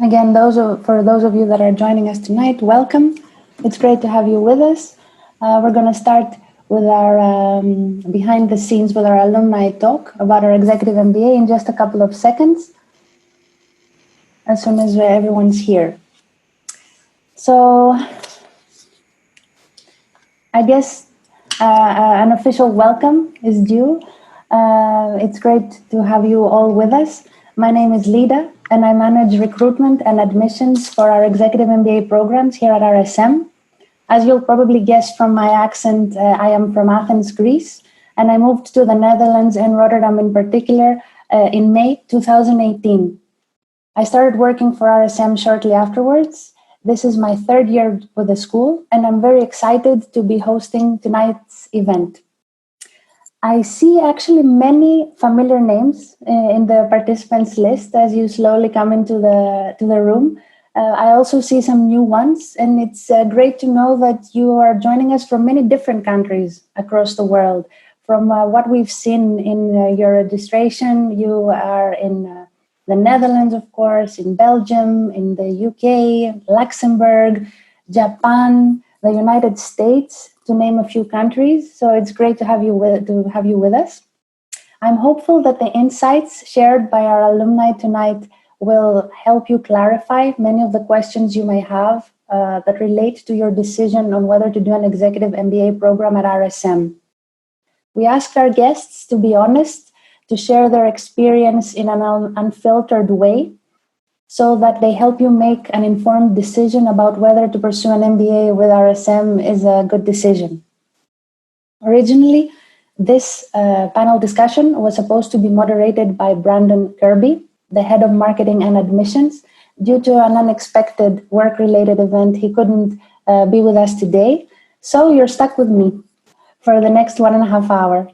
Again, for those of you that are joining us tonight, welcome. It's great to have you with us. We're going to start with our behind the scenes with our alumni talk about our executive MBA in just a couple of seconds, as soon as everyone's here. So I guess an official welcome is due. It's great to have you all with us. My name is Lida, and I manage recruitment and admissions for our executive MBA programs here at RSM. As you'll probably guess from my accent, I am from Athens, Greece, and I moved to the Netherlands and Rotterdam in particular in May 2018. I started working for RSM shortly afterwards. This is my third year with the school, and I'm very excited to be hosting tonight's event. I see actually many familiar names in the participants list as you slowly come into the room. I also see some new ones, and it's great to know that you are joining us from many different countries across the world. From what we've seen in your registration, you are in the Netherlands, of course, in Belgium, in the UK, Luxembourg, Japan, the United States, to name a few countries. So it's great to have you with us. I'm hopeful that the insights shared by our alumni tonight will help you clarify many of the questions you may have that relate to your decision on whether to do an executive MBA program at RSM. We asked our guests to be honest, to share their experience in an unfiltered way, so that they help you make an informed decision about whether to pursue an MBA with RSM is a good decision. Originally, this panel discussion was supposed to be moderated by Brandon Kirby, the head of marketing and admissions. Due to an unexpected work-related event, he couldn't be with us today. So you're stuck with me for the next 1.5 hours.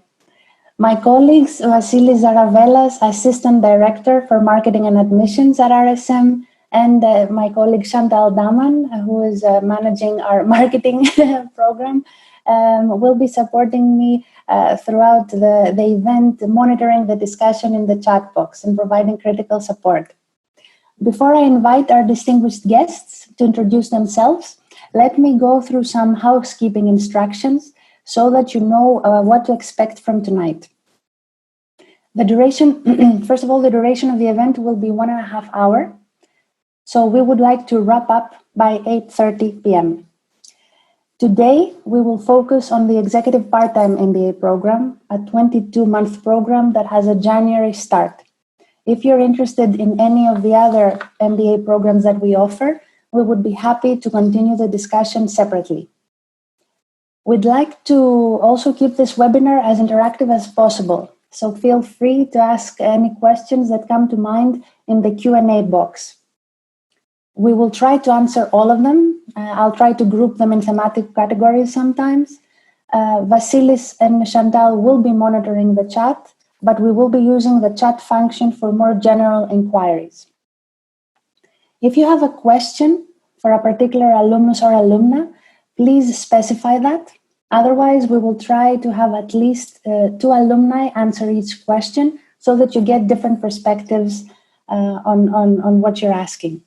My colleagues, Vasilis Zaravelas, Assistant Director for Marketing and Admissions at RSM, and my colleague Chantal Daman, who is managing our marketing program, will be supporting me throughout the event, monitoring the discussion in the chat box and providing critical support. Before I invite our distinguished guests to introduce themselves, let me go through some housekeeping instructions so that you know what to expect from tonight. The duration, first of all, the duration of the event will be 1.5 hours. So we would like to wrap up by 8:30 p.m. Today, we will focus on the Executive Part-Time MBA program, a 22-month program that has a January start. If you're interested in any of the other MBA programs that we offer, we would be happy to continue the discussion separately. We'd like to also keep this webinar as interactive as possible, so feel free to ask any questions that come to mind in the Q&A box. We will try to answer all of them. I'll try to group them in thematic categories sometimes. Vasilis and Chantal will be monitoring the chat, but we will be using the chat function for more general inquiries. If you have a question for a particular alumnus or alumna, please specify that. Otherwise, we will try to have at least 2 alumni answer each question so that you get different perspectives on what you're asking.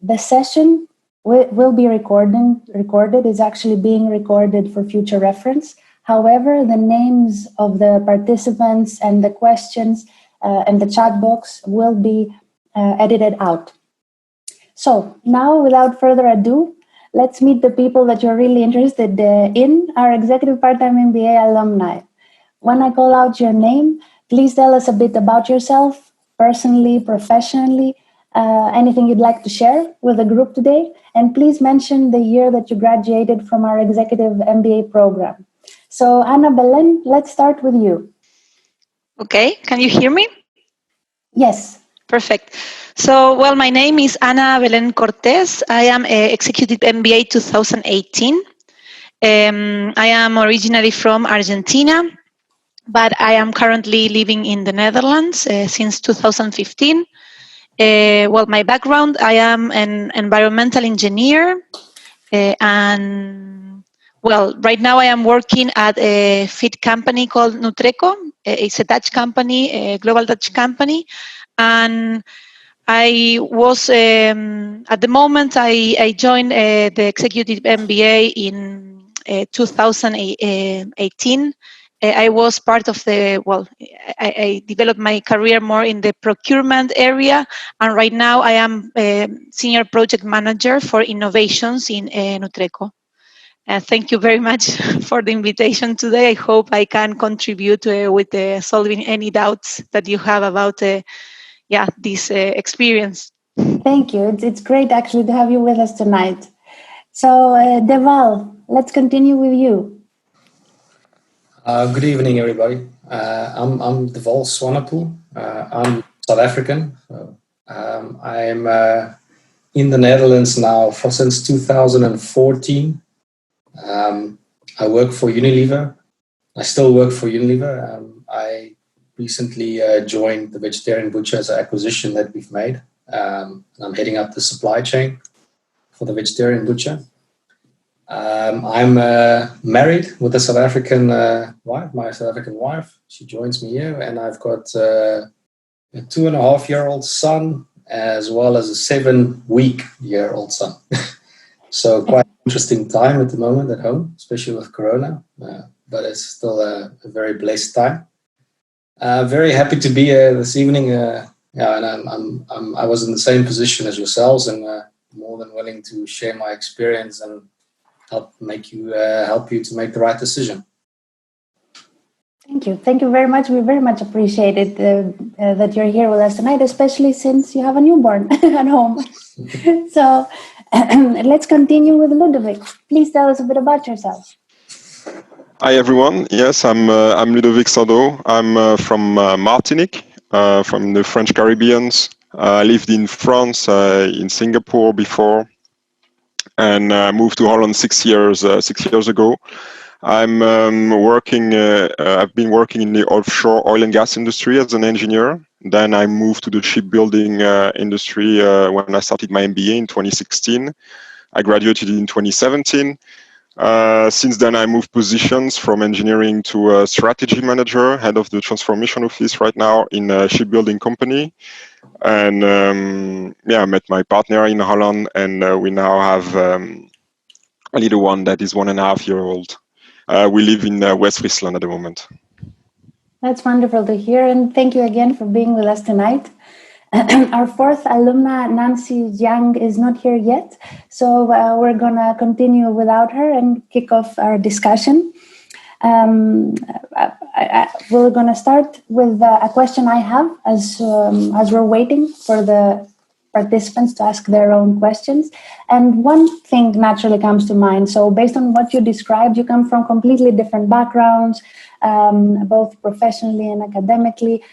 The session will be recorded, is actually being recorded for future reference. However, the names of the participants and the questions and the chat box will be edited out. So now, without further ado, let's meet the people that you're really interested in, our Executive Part-Time MBA alumni. When I call out your name, please tell us a bit about yourself, personally, professionally, anything you'd like to share with the group today, and please mention the year that you graduated from our Executive MBA program. So Anna Velen, let's start with you. Okay, can you hear me? Yes. Perfect. So, well, my name is Ana Velen Cortes. I am Executive MBA 2018. I am originally from Argentina, but I am currently living in the Netherlands since 2015. Well, my background, I am an environmental engineer and, well, right now I am working at a feed company called Nutreco. It's a Dutch company, a global Dutch company. And I was at the moment I joined the executive MBA in 2018. I was part of I developed my career more in the procurement area, and right now I am senior project manager for innovations in Nutreco. Thank you very much for the invitation today. I hope I can contribute with solving any doubts that you have about this experience. Thank you. It's great actually to have you with us tonight. So, Deval, let's continue with you. Good evening, everybody. I'm Deval Swanepoel. I'm South African. I'm in the Netherlands now since 2014. I work for Unilever. I still work for Unilever. I recently joined the Vegetarian Butcher as an acquisition that we've made. I'm heading up the supply chain for the Vegetarian Butcher. I'm married with a South African wife, my South African wife. She joins me here, and I've got a 2.5-year-old son as well as a 7-week-year-old son. So quite an interesting time at the moment at home, especially with Corona, but it's still a very blessed time. Very happy to be here this evening. And I was in the same position as yourselves, and more than willing to share my experience and help you to make the right decision. Thank you very much. We very much appreciate it that you're here with us tonight, especially since you have a newborn at home. So let's continue with Ludovic. Please tell us a bit about yourself. Hi everyone. Yes, I'm Ludovic Sado. I'm from Martinique, from the French Caribbeans. I lived in France, in Singapore before, and moved to Holland 6 years ago. I'm working. I've been working in the offshore oil and gas industry as an engineer. Then I moved to the shipbuilding industry when I started my MBA in 2016. I graduated in 2017. Since then, I moved positions from engineering to a strategy manager, head of the transformation office right now in a shipbuilding company. And I met my partner in Holland, and we now have a little one that is 1.5 years old. We live in West Friesland at the moment. That's wonderful to hear, and thank you again for being with us tonight. Our fourth alumna, Nancy Jiang, is not here yet, so we're going to continue without her and kick off our discussion. We're going to start with a question I have as we're waiting for the participants to ask their own questions. And one thing naturally comes to mind. So based on what you described, you come from completely different backgrounds, both professionally and academically.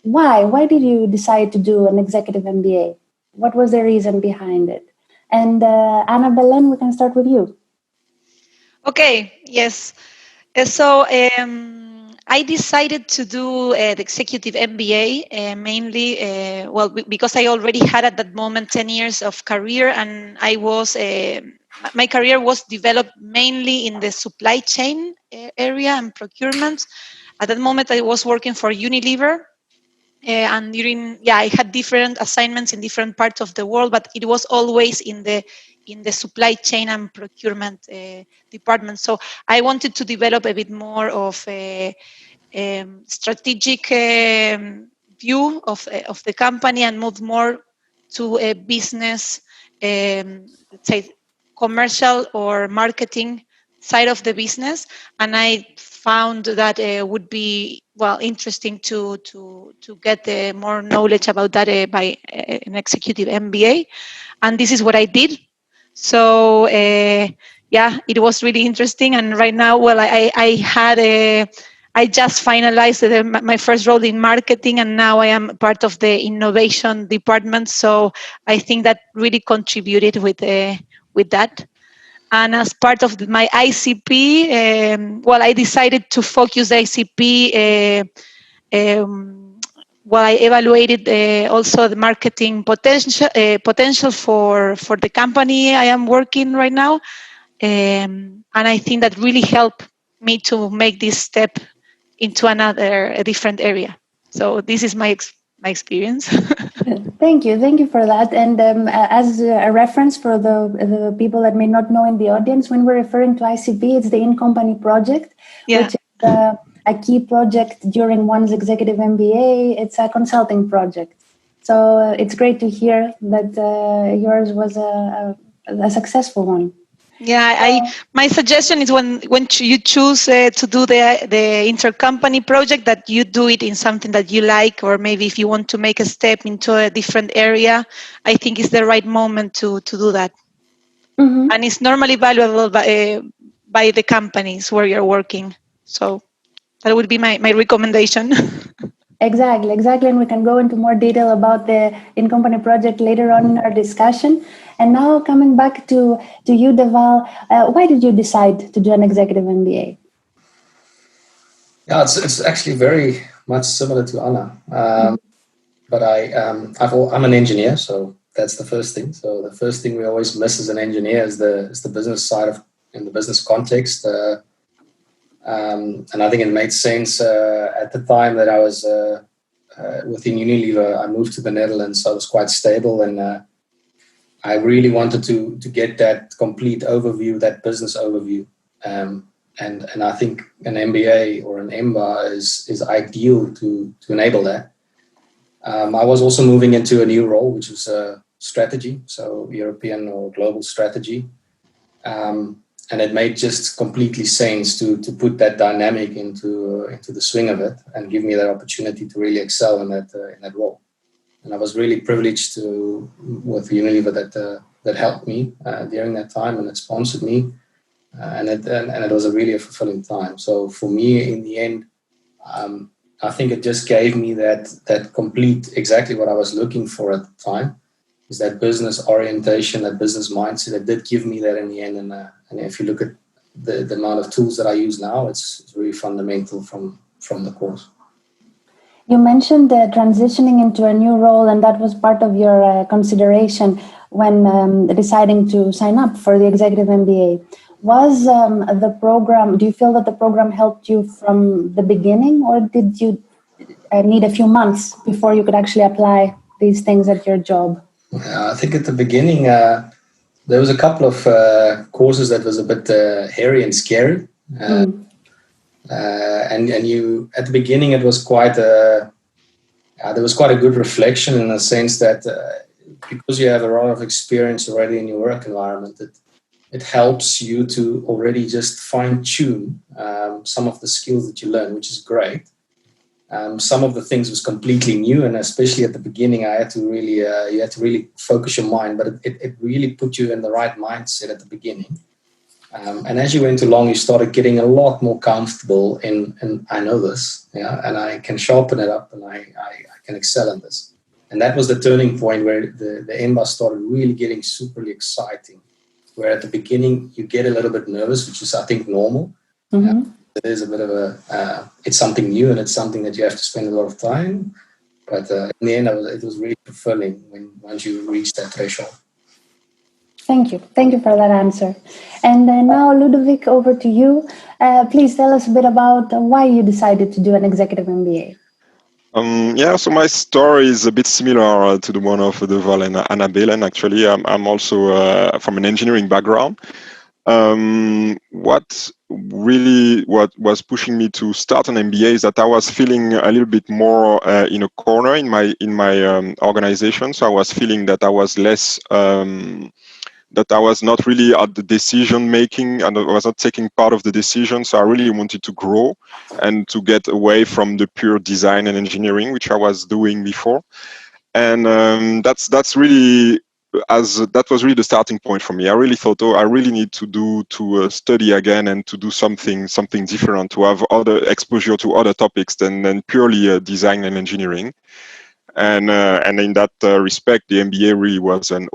Why did you decide to do an executive MBA? What was the reason behind it? And Anna Velen, we can start with you. Okay, yes. So I decided to do the executive MBA mainly, because I already had at that moment 10 years of career, and my career was developed mainly in the supply chain area and procurement. At that moment, I was working for Unilever. And I had different assignments in different parts of the world, but it was always in the supply chain and procurement department. So I wanted to develop a bit more of a strategic view of the company and move more to a business, let's say, commercial or marketing side of the business. And I found that it would be interesting to get more knowledge about that by an executive MBA, and this is what I did. So it was really interesting. And right now, I just finalized my first role in marketing, and now I am part of the innovation department. So I think that really contributed with that. And as part of my ICP, I decided to focus the ICP. I evaluated also the marketing potential for the company I am working right now, and I think that really helped me to make this step into a different area. So this is my experience. Thank you for that. And as a reference for the people that may not know in the audience, when we're referring to ICP, it's the in-company project, which is a key project during one's executive MBA. It's a consulting project. So it's great to hear that yours was a successful one. Yeah, my suggestion is when you choose to do the intercompany project, that you do it in something that you like, or maybe if you want to make a step into a different area, I think it's the right moment to do that. Mm-hmm. And it's normally valuable by the companies where you're working. So that would be my recommendation. Exactly. And we can go into more detail about the in-company project later on in our discussion. And now coming back to you, Deval, why did you decide to do an executive MBA? Yeah, it's actually very much similar to Anna. But I'm an engineer, so that's the first thing. So the first thing we always miss as an engineer is the business side of in the business context. And I think it made sense at the time that I was within Unilever. I moved to the Netherlands, so I was quite stable, and I really wanted to get that complete overview, that business overview. And I think an MBA or an EMBA is ideal to enable that. I was also moving into a new role, which was strategy, so European or global strategy. And it made just completely sense to put that dynamic into the swing of it and give me that opportunity to really excel in that role. And I was really privileged with Unilever that helped me during that time, and it sponsored me, and it was a fulfilling time. So for me, in the end, I think it just gave me that complete exactly what I was looking for at the time, is that business orientation, that business mindset. It did give me that in the end, and if you look at the amount of tools that I use now, it's really fundamental from the course. You mentioned transitioning into a new role, and that was part of your consideration when deciding to sign up for the executive MBA. Was the program, do you feel that the program helped you from the beginning, or did you need a few months before you could actually apply these things at your job? I think at the beginning, there was a couple of courses that was a bit hairy and scary. And you, at the beginning, it was there was quite a good reflection in the sense that because you have a lot of experience already in your work environment, it helps you to already just fine-tune some of the skills that you learn, which is great. Some of the things was completely new, and especially at the beginning, I had to really you had to really focus your mind, but it really put you in the right mindset at the beginning. And as you went along, you started getting a lot more comfortable in I know this, and I can sharpen it up, and I can excel in this. And that was the turning point where the EMBA started really getting superly exciting. Where at the beginning you get a little bit nervous, which is, I think, normal. It is a bit of it's something new, and it's something that you have to spend a lot of time. But in the end, it was really fulfilling once you reach that threshold. Thank you for that answer. And now, Ludovic, over to you. Please tell us a bit about why you decided to do an executive MBA. So my story is a bit similar to the one of Deval and Anna Velen. Actually, I'm also from an engineering background. What was pushing me to start an MBA is that I was feeling a little bit more in a corner in my organization. So I was feeling that I was less. That I was not really at the decision making, and I was not taking part of the decision. So I really wanted to grow and to get away from the pure design and engineering, which I was doing before. And that was really the starting point for me. I really thought, I really need to study again and to do something different, to have other exposure to other topics than purely design and engineering. And in that respect, the MBA really was a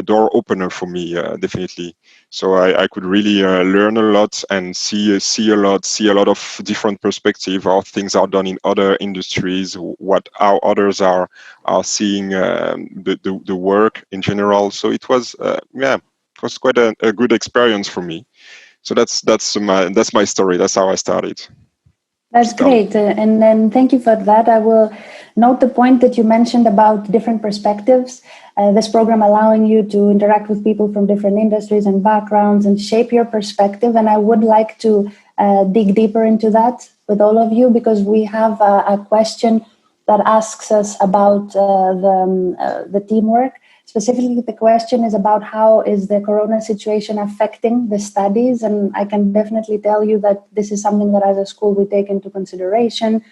door opener for me, definitely. So I could really learn a lot and see a lot of different perspectives, how things are done in other industries, how others are seeing the work in general. So it was quite a good experience for me. So that's my story. That's how I started. That's great. And then thank you for that. I will note the point that you mentioned about different perspectives. This program allowing you to interact with people from different industries and backgrounds and shape your perspective. And I would like to dig deeper into that with all of you, because we have a question that asks us about the teamwork. Specifically, the question is about how is the corona situation affecting the studies? And I can definitely tell you that this is something that as a school we take into consideration.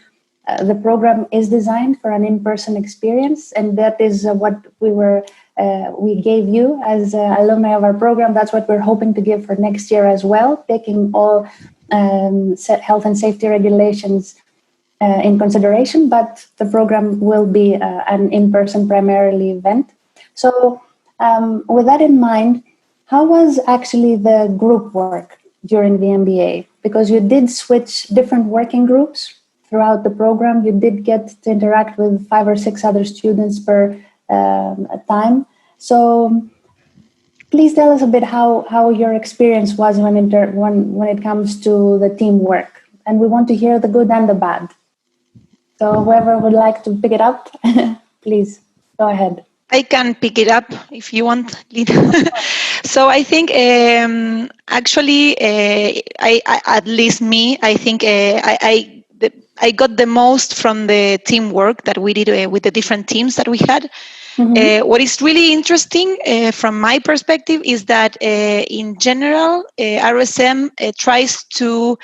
The program is designed for an in-person experience, and that is what we gave you as alumni of our program. That's what we're hoping to give for next year as well, taking all health and safety regulations in consideration, but the program will be an in-person primarily event. So with that in mind, how was actually the group work during the MBA? Because you did switch different working groups throughout the program. You did get to interact with 5 or 6 other students per time. So please tell us a bit how your experience was when it comes to the teamwork. And we want to hear the good and the bad. So whoever would like to pick it up, please go ahead. I can pick it up if you want, Lida. So I think actually, at least me, I think I got the most from the teamwork that we did with the different teams that we had. Mm-hmm. What is really interesting from my perspective is that in general, RSM tries to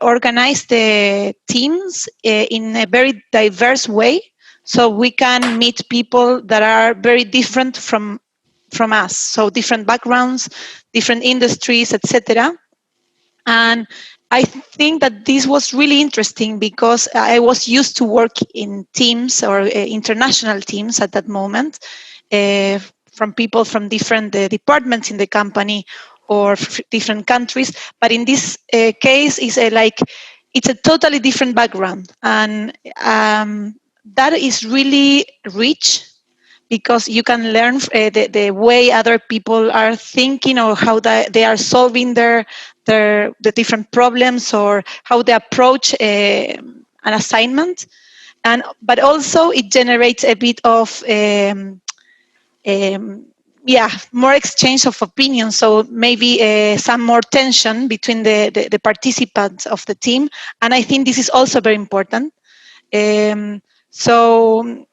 organize the teams in a very diverse way. So we can meet people that are very different from us. So different backgrounds, different industries, etc. And I think that this was really interesting because I was used to work in teams or international teams at that moment, from people from different departments in the company or different countries. But in this case, it's a totally different background, and that is really rich, because you can learn the way other people are thinking, or how they are solving the different problems, or how they approach an assignment. But also it generates a bit of more exchange of opinions. So maybe some more tension between the participants of the team. And I think this is also very important. So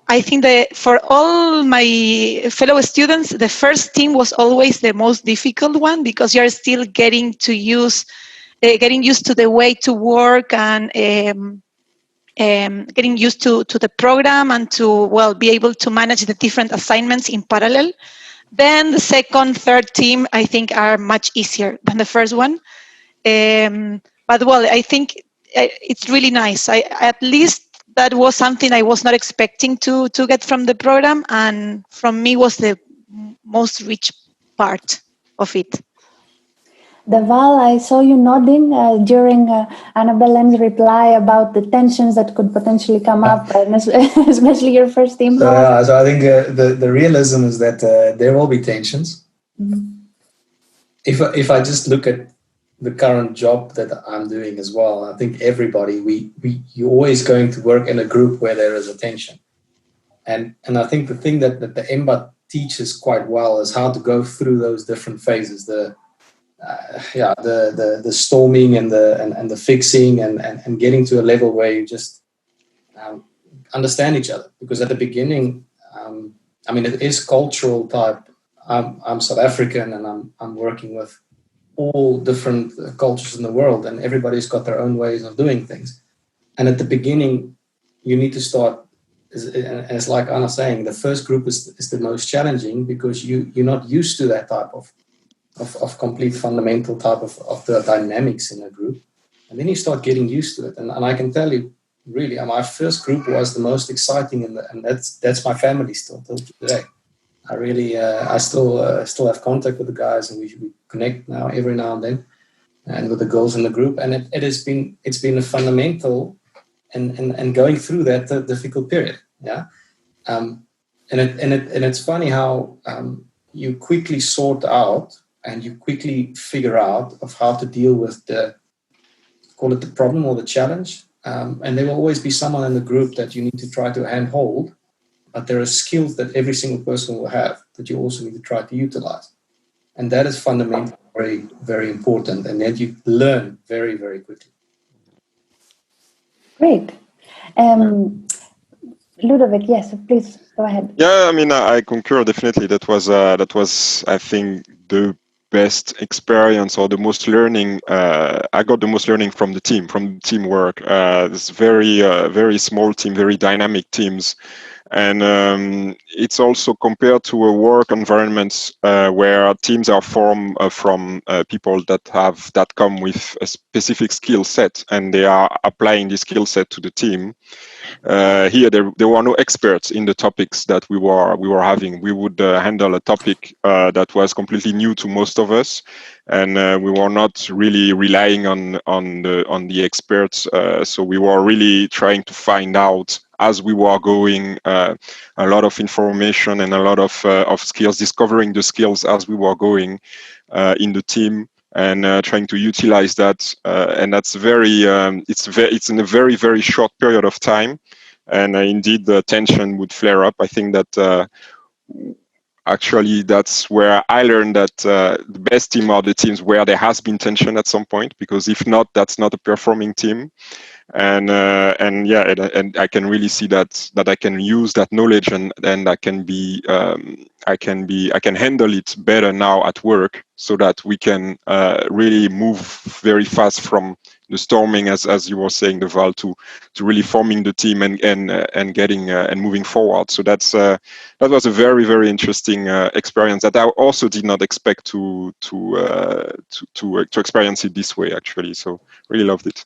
I think that for all my fellow students, the first team was always the most difficult one, because you're still getting used to the way to work, and getting used to the program, and to be able to manage the different assignments in parallel. Then the second, third team, I think, are much easier than the first one. But I think it's really nice. At least that was something I was not expecting to get from the program, and from me was the most rich part of it. Deval, I saw you nodding during Anna Belen's reply about the tensions that could potentially come up, and especially your first team. So I think the realism is that there will be tensions. Mm-hmm. If I just look at the current job that I'm doing as well, I think everybody, you're always going to work in a group where there is a tension. And I think the thing that the EMBA teaches quite well is how to go through those different phases, the storming and the fixing, and getting to a level where you just understand each other. Because at the beginning, it is cultural type. I'm South African, and I'm working with all different cultures in the world, and everybody's got their own ways of doing things. And at the beginning, you need to start, as like Anna saying, the first group is the most challenging, because you're not used to that type of complete fundamental type of the dynamics in a group. And then you start getting used to it. And I can tell you, really, my first group was the most exciting, and that's my family still till today. I really, I still have contact with the guys, and we connect now every now and then, and with the girls in the group. And it's been a fundamental, and going through that difficult period. Yeah, and it's funny how you quickly sort out, and you quickly figure out of how to deal with the call it the problem or the challenge. And there will always be someone in the group that you need to try to handhold, but there are skills that every single person will have that you also need to try to utilize. And that is fundamentally very, very important. And then you learn very, very quickly. Great. Ludovic, yes, please go ahead. Yeah, I mean, I concur definitely. That was, I think, the best experience or the most learning. I got the most learning from the team, from teamwork. It's very small team, very dynamic teams. And it's also compared to a work environment where teams are formed from people that come with a specific skill set, and they are applying this skill set to the team. Here, there were no experts in the topics that we were having. We would handle a topic that was completely new to most of us, and we were not really relying on the experts. So we were really trying to find out as we were going a lot of information and a lot of skills, discovering the skills as we were going in the team. And trying to utilize that, and that's it's in a very, very short period of time, and indeed the tension would flare up. I think that actually that's where I learned that the best team are the teams where there has been tension at some point, because if not, that's not a performing team. And I can really see that I can use that knowledge and I can handle it better now at work, so that we can really move very fast from the storming, as you were saying, the Val, to really forming the team and getting and moving forward. So that was a very, very interesting experience that I also did not expect to experience it this way, actually. So really loved it.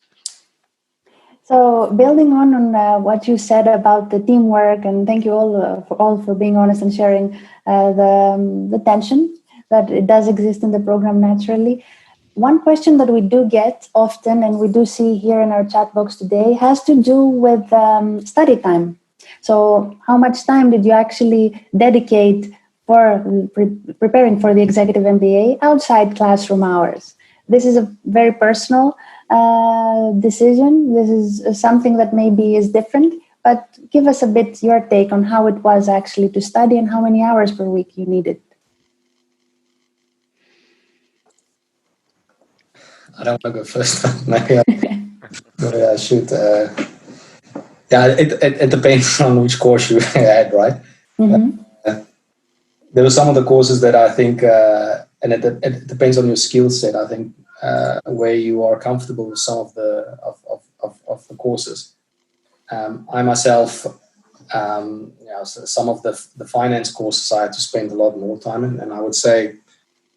So building on what you said about the teamwork, and thank you all for being honest and sharing the tension that it does exist in the program naturally. One question that we do get often, and we do see here in our chat box today, has to do with study time. So how much time did you actually dedicate for preparing for the executive MBA outside classroom hours? This is a very personal decision. This is something that maybe is different, but give us a bit your take on how it was actually to study and how many hours per week you needed. I don't want to go first. Maybe I should. It depends on which course you had, right? Mm-hmm. There were some of the courses that I think, and it depends on your skill set, I think, where you are comfortable with some of the courses. I myself, some of the finance courses I had to spend a lot more time in, and I would say,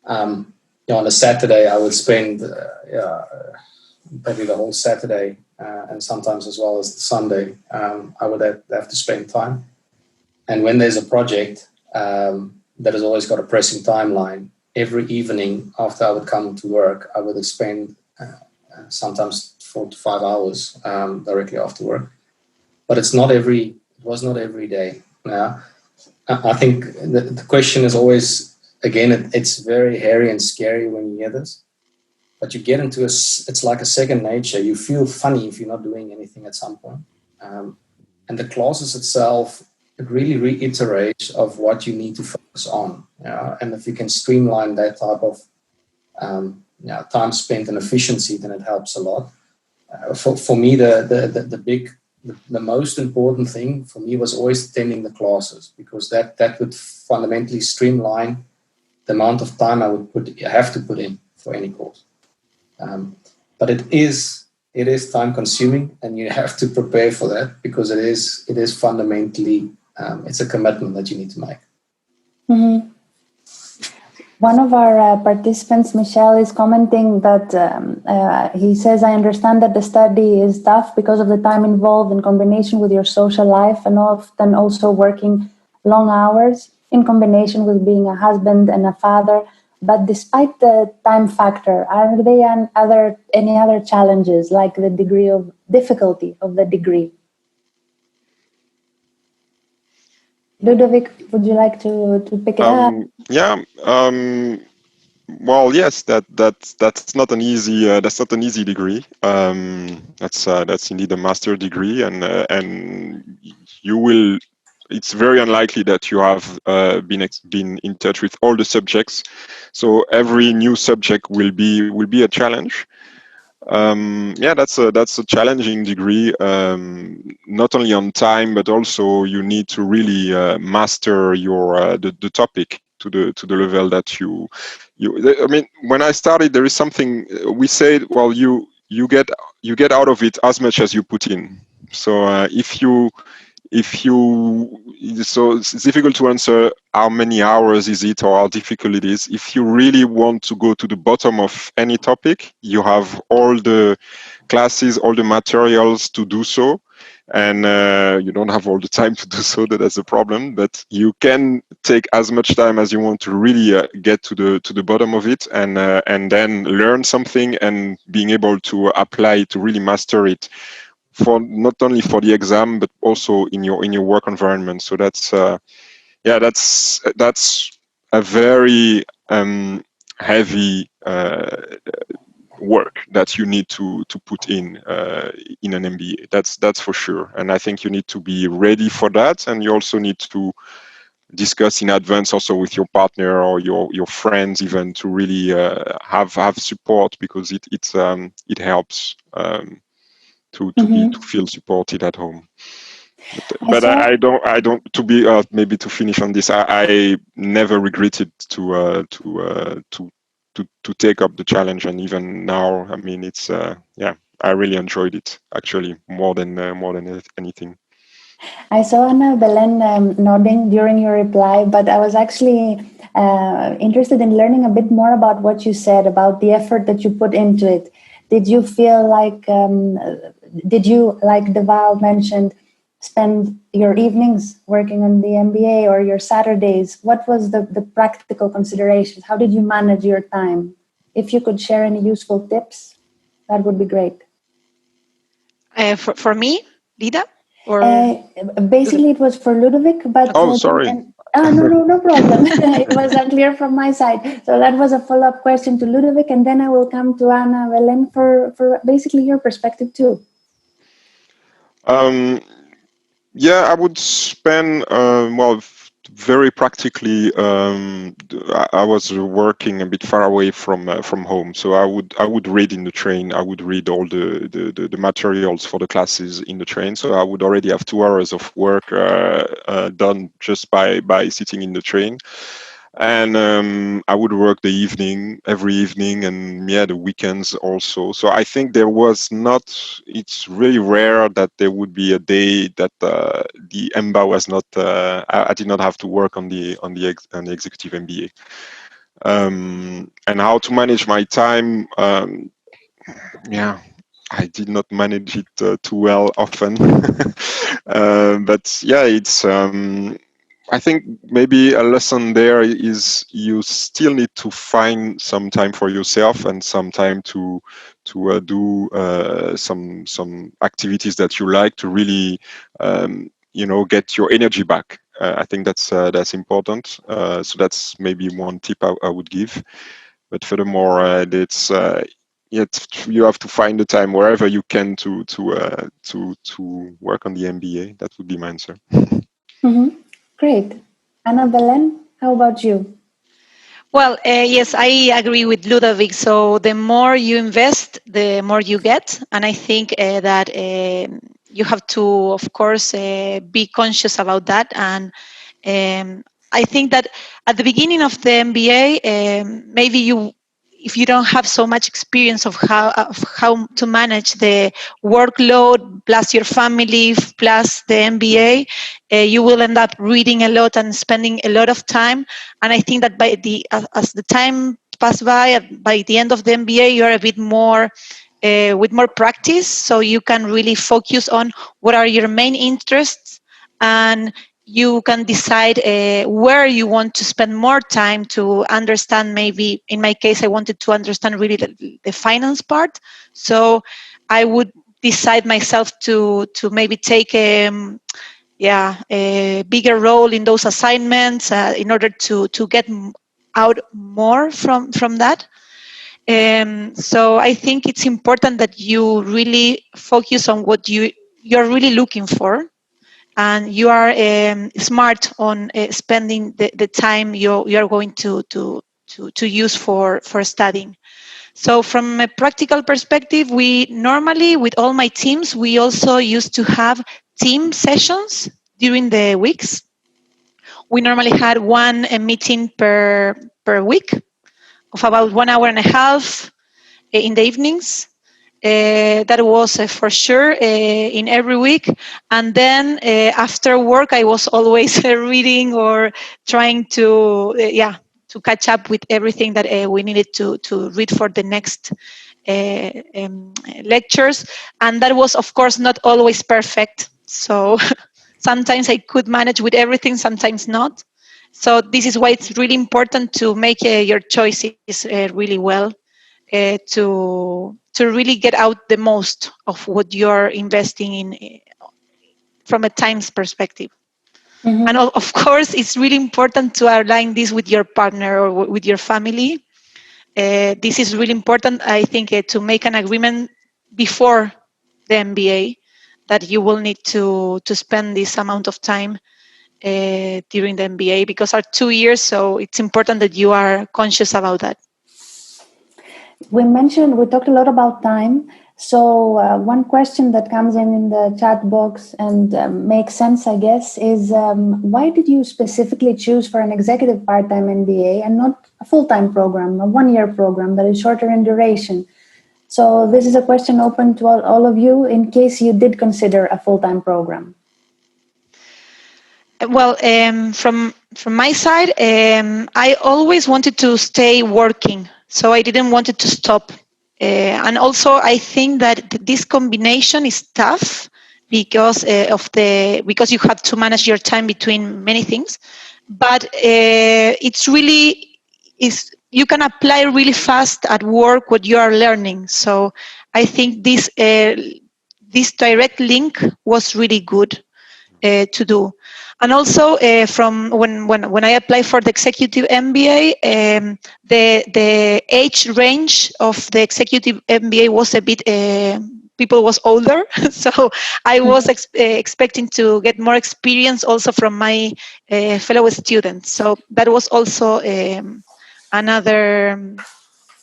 on a Saturday I would spend maybe the whole Saturday, and sometimes as well as the Sunday. I would have to spend time, and when there's a project that has always got a pressing timeline, every evening after I would come to work, I would spend sometimes 4 to 5 hours directly after work. But it was not every day. Now, I think the question is always, again, it's very hairy and scary when you hear this, but you get into it's like a second nature. You feel funny if you're not doing anything at some point. And the classes itself, it really reiterates of what you need to focus on. And if you can streamline that type of time spent and efficiency, then it helps a lot. For me, the most important thing for me was always attending the classes, because that would fundamentally streamline the amount of time I have to put in for any course. But it is time consuming, and you have to prepare for that, because it is fundamentally it's a commitment that you need to make. Mm-hmm. One of our participants, Michelle, is commenting that he says, I understand that the study is tough because of the time involved in combination with your social life, and often also working long hours in combination with being a husband and a father. But despite the time factor, are there any other challenges, like the degree of difficulty of the degree? Ludovic, would you like to pick it up? Yeah. Well, yes, that's not an easy degree. That's indeed a master degree, and you will. It's very unlikely that you have been in touch with all the subjects. So every new subject will be a challenge. Yeah, that's a challenging degree. Not only on time, but also you need to really master your the topic to the level that you. I mean, when I started, there is something we said. Well, you get out of it as much as you put in. So if you so it's difficult to answer how many hours is it or how difficult it is. If you really want to go to the bottom of any topic, you have all the classes, all the materials to do so, and you don't have all the time to do so. That's a problem, but you can take as much time as you want to really get to the bottom of it, and then learn something and being able to apply it, to really master it, for not only for the exam but also in your work environment. So that's that's a very heavy work that you need to put in an MBA. That's for sure, and I think you need to be ready for that, and you also need to discuss in advance also with your partner or your friends even, to really have support, because it helps to feel supported at home. But I don't to be maybe to finish on this. I never regretted to take up the challenge, and even now, I mean, it's yeah, I really enjoyed it actually more than anything. I saw Anna Velen nodding during your reply, but I was actually interested in learning a bit more about what you said about the effort that you put into it. Did you feel like, like Deval mentioned, spend your evenings working on the MBA or your Saturdays? What was the practical considerations? How did you manage your time? If you could share any useful tips, that would be great. For me, Lida? Or basically, it was for Ludovic, but sorry. No problem. It was unclear from my side. So that was a follow-up question to Ludovic, and then I will come to Anna Velen for basically your perspective too. Yeah, I would spend very practically. I was working a bit far away from home, so I would read in the train. I would read all the materials for the classes in the train. So I would already have 2 hours of work done just by sitting in the train. And I would work every evening, and the weekends also. So I think there was not. It's really rare that there would be a day that the EMBA was not. I did not have to work on the executive MBA. And how to manage my time? I did not manage it too well often. But yeah, it's. I think maybe a lesson there is you still need to find some time for yourself and some time to do some activities that you like, to really get your energy back. I think that's important. So that's maybe one tip I would give. But furthermore, it's you have to find the time wherever you can to work on the MBA. That would be my answer. Great. Anna Velen, how about you? Well, yes, I agree with Ludovic. So the more you invest, the more you get. And I think that you have to, of course, be conscious about that. And I think that at the beginning of the MBA, maybe if you don't have so much experience of how to manage the workload plus your family plus the MBA, you will end up reading a lot and spending a lot of time. And I think that as the time pass by the end of the MBA, you're a bit more with more practice, so you can really focus on what are your main interests, and you can decide where you want to spend more time to understand. Maybe in my case, I wanted to understand really the finance part. So I would decide myself to maybe take a bigger role in those assignments in order to get out more from that. So I think it's important that you really focus on what you're really looking for, and you are smart on spending the time you are going to use for studying. So from a practical perspective, we normally, with all my teams, we also used to have team sessions during the weeks. We normally had one meeting per week of about 1 hour and a half in the evenings. That was for sure in every week. And then after work, I was always reading or trying to catch up with everything that we needed to read for the next lectures. And that was, of course, not always perfect. So sometimes I could manage with everything, sometimes not. So this is why it's really important to make your choices really well. To really get out the most of what you're investing in from a times perspective. Mm-hmm. And of course, it's really important to align this with your partner or with your family. This is really important, I think, to make an agreement before the MBA that you will need to spend this amount of time during the MBA, because are 2 years, so it's important that you are conscious about that. We talked a lot about time. So one question that comes in the chat box and makes sense, I guess, is why did you specifically choose for an executive part-time MBA and not a full-time program, a one-year program that is shorter in duration? So this is a question open to all of you in case you did consider a full-time program. Well, from my side, I always wanted to stay working, so I didn't want it to stop. And also, I think that this combination is tough because because you have to manage your time between many things. But it's really you can apply really fast at work what you are learning. So I think this direct link was really good to do. And also, from when I applied for the executive MBA, the age range of the executive MBA was a bit people was older, so I was expecting to get more experience also from my fellow students. So that was also another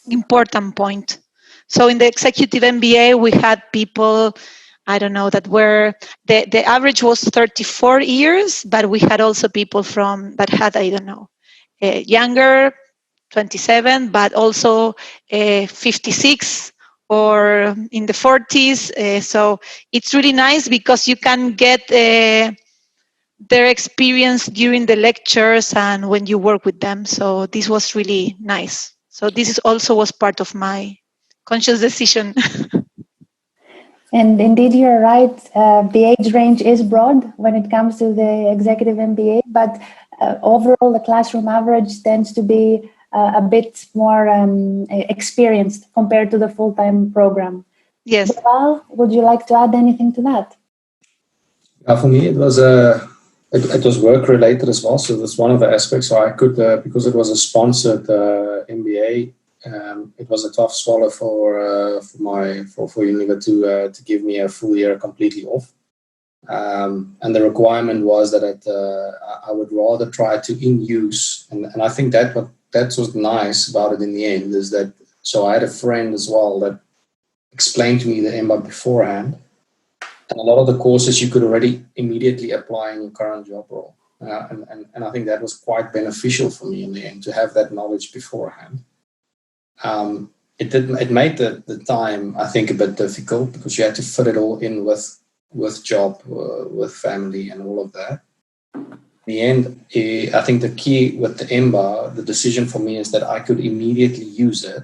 important point. So in the executive MBA, we had people, I don't know, that were, the average was 34 years, but we had also people that had, I don't know, younger, 27, but also 56 or in the 40s. So it's really nice because you can get their experience during the lectures and when you work with them. So this was really nice. So this also was part of my conscious decision. And indeed, you're right. The age range is broad when it comes to the executive MBA, but overall, the classroom average tends to be a bit more experienced compared to the full-time program. Yes. Bilal, would you like to add anything to that? For me, it was it was work related as well. So that's one of the aspects. So I could, because it was a sponsored MBA. It was a tough swallow for Unilever to give me a full year completely off, and the requirement was that I would rather try to in-use, and I think that was nice about it in the end is that. So I had a friend as well that explained to me the EMBA beforehand, and a lot of the courses you could already immediately apply in your current job role, and I think that was quite beneficial for me in the end to have that knowledge beforehand. It made the time, I think, a bit difficult because you had to fit it all in with job, with family and all of that. In the end, I think the key with the EMBA, the decision for me is that I could immediately use it.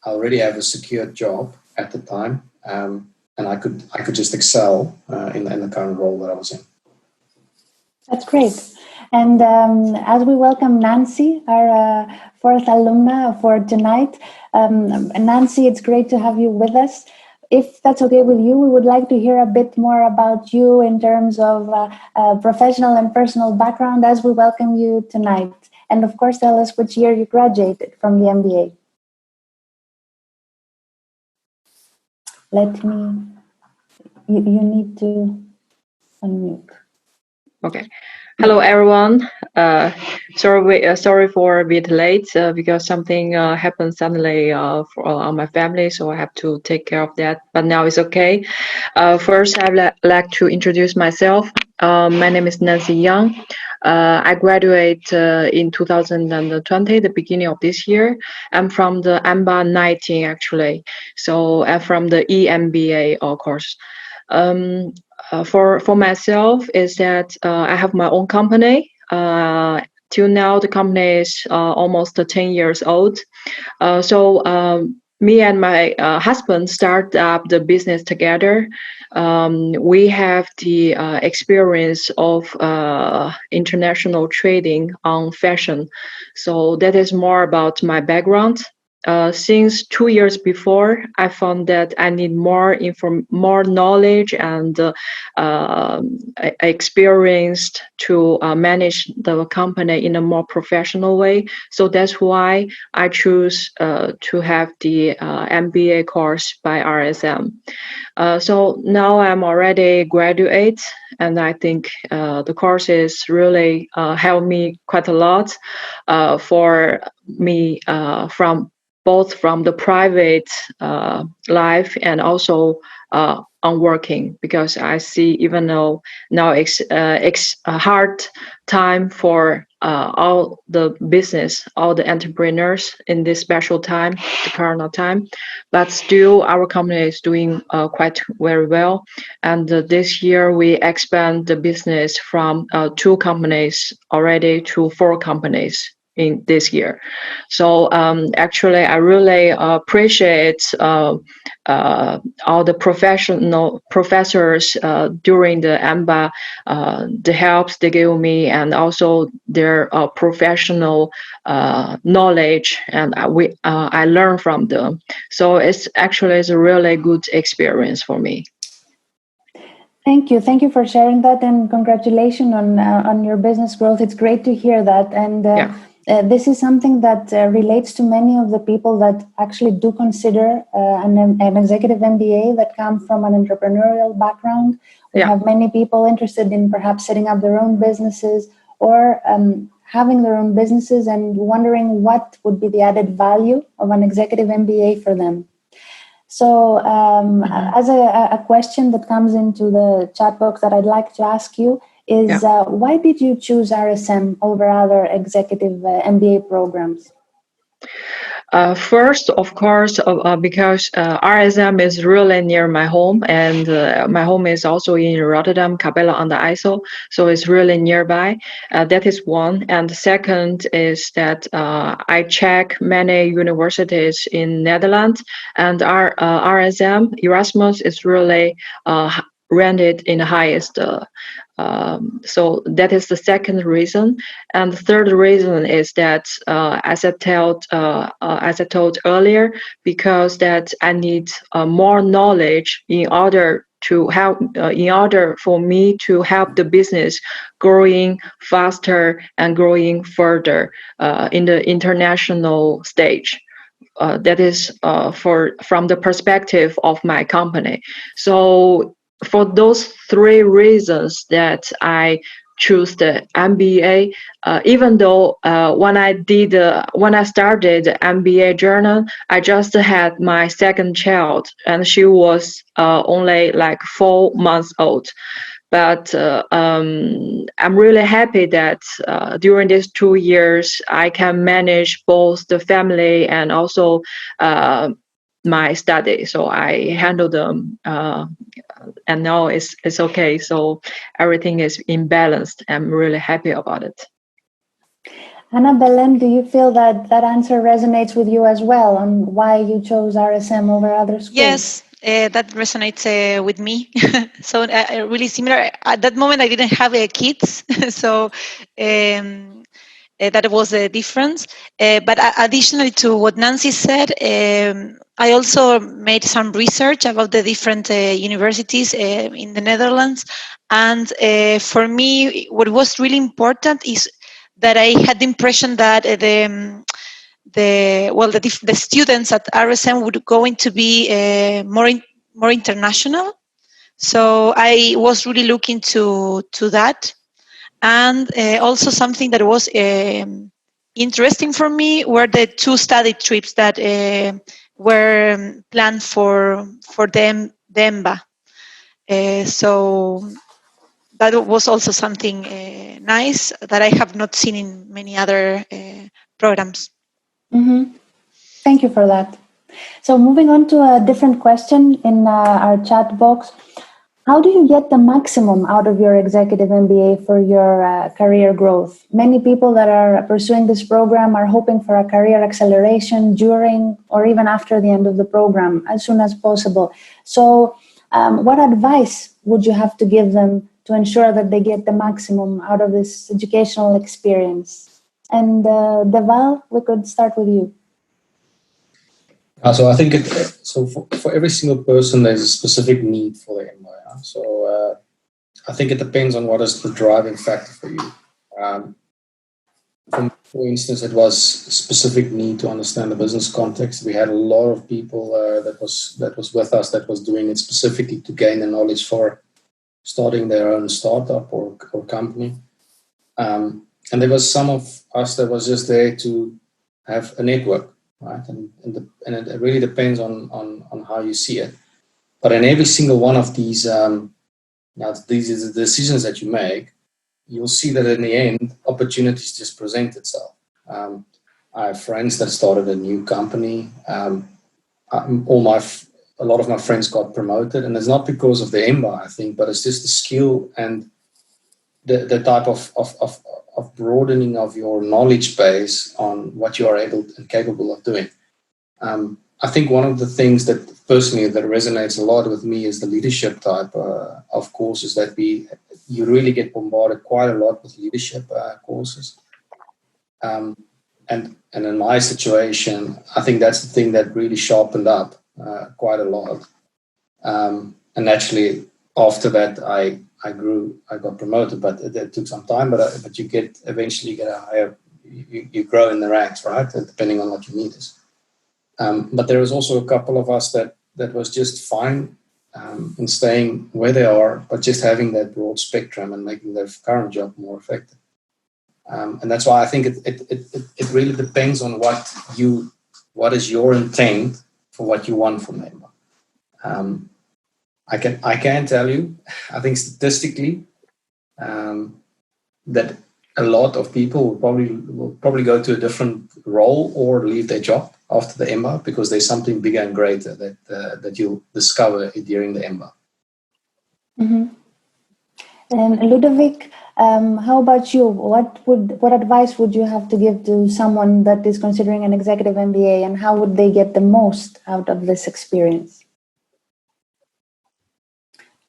I already have a secure job at the time, and I could just excel in the current role that I was in. That's great. And as we welcome Nancy, our fourth alumna for tonight, Nancy, it's great to have you with us. If that's okay with you, we would like to hear a bit more about you in terms of professional and personal background as we welcome you tonight. And of course, tell us which year you graduated from the MBA. You need to unmute. Okay. Hello, everyone. Sorry for a bit late because something happened suddenly on my family, so I have to take care of that. But now it's okay. First, I'd like to introduce myself. My name is Nancy Young. I graduated in 2020, the beginning of this year. I'm from the EMBA 19, actually. So I'm from the EMBA, of course. For myself is that I have my own company. Till now, the company is almost 10 years old. So me and my husband start up the business together. We have the experience of international trading on fashion. So that is more about my background. Since 2 years before, I found that I need more knowledge and experience to manage the company in a more professional way. So that's why I choose to have the MBA course by RSM. So now I'm already graduate, and I think the courses really helped me quite a lot for me both from the private life and also on working, because I see, even though now it's a hard time for all the business, all the entrepreneurs in this special time, the corona time, but still our company is doing quite very well. And this year we expand the business from 2 companies already to 4 companies in this year. So actually, I really appreciate all the professors during the EMBA, the helps they gave me, and also their professional knowledge, and I learned from them. So it's a really good experience for me. Thank you for sharing that, and congratulations on your business growth. It's great to hear that, and this is something that relates to many of the people that actually do consider an executive MBA that come from an entrepreneurial background. We have many people interested in perhaps setting up their own businesses or having their own businesses and wondering what would be the added value of an executive MBA for them. So as a question that comes into the chat box that I'd like to ask you is why did you choose RSM over other executive MBA programs? First, of course, because RSM is really near my home, and my home is also in Rotterdam, Capella on the IJssel, so it's really nearby. That is one. And the second is that I check many universities in Netherlands, and our RSM, Erasmus, is really ranked in the highest. So that is the second reason, and the third reason is that, as I told earlier, because that I need more knowledge in order to help, in order for me to help the business growing faster and growing further in the international stage. That is from the perspective of my company. So for those 3 reasons that I choose the MBA, even though when I started the MBA journey, I just had my second child, and she was only like 4 months old. But I'm really happy that during these 2 years, I can manage both the family and also my study. So I handle them, and now it's okay. So everything is in balance. I'm really happy about it. Ana Velen, do you feel that answer resonates with you as well on why you chose RSM over other schools? Yes, that resonates with me. So really similar. At that moment, I didn't have kids, so that was the difference. But additionally to what Nancy said, I also made some research about the different universities in the Netherlands. And for me, what was really important is that I had the impression that the students at RSM would going to be more international. So I was really looking to that, and also something that was interesting for me were the 2 study trips that were planned for the EMBA. So that was also something nice that I have not seen in many other programs. Mm-hmm. Thank you for that. So moving on to a different question in our chat box. How do you get the maximum out of your executive MBA for your career growth? Many people that are pursuing this program are hoping for a career acceleration during or even after the end of the program, as soon as possible. So what advice would you have to give them to ensure that they get the maximum out of this educational experience? And Deval, we could start with you. So I think for every single person, there's a specific need for the MBA. So I think it depends on what is the driving factor for you. For instance, it was a specific need to understand the business context. We had a lot of people that was with us that was doing it specifically to gain the knowledge for starting their own startup or company. And there was some of us that was just there to have a network. Right, and it really depends on how you see it. But in every single one of these, these are the decisions that you make. You'll see that in the end, opportunities just present itself. I have friends that started a new company. A lot of my friends got promoted, and it's not because of the EMBA, I think, but it's just the skill and the type of broadening of your knowledge base on what you are able and capable of doing. I think one of the things that personally that resonates a lot with me is the leadership type of courses that you really get bombarded quite a lot with leadership courses. And in my situation, I think that's the thing that really sharpened up quite a lot. And naturally, after that, I grew. I got promoted, but it took some time. But you eventually get a higher. You grow in the ranks, right? Depending on what your need is. But there was also a couple of us that was just fine in staying where they are, but just having that broad spectrum and making their current job more effective. And that's why I think it really depends on what is your intent for what you want from them. I can tell you, I think statistically, that a lot of people will probably go to a different role or leave their job after the EMBA because there's something bigger and greater that you'll discover during the EMBA. Mm-hmm. And Ludovic, how about you? What advice would you have to give to someone that is considering an executive MBA, and how would they get the most out of this experience?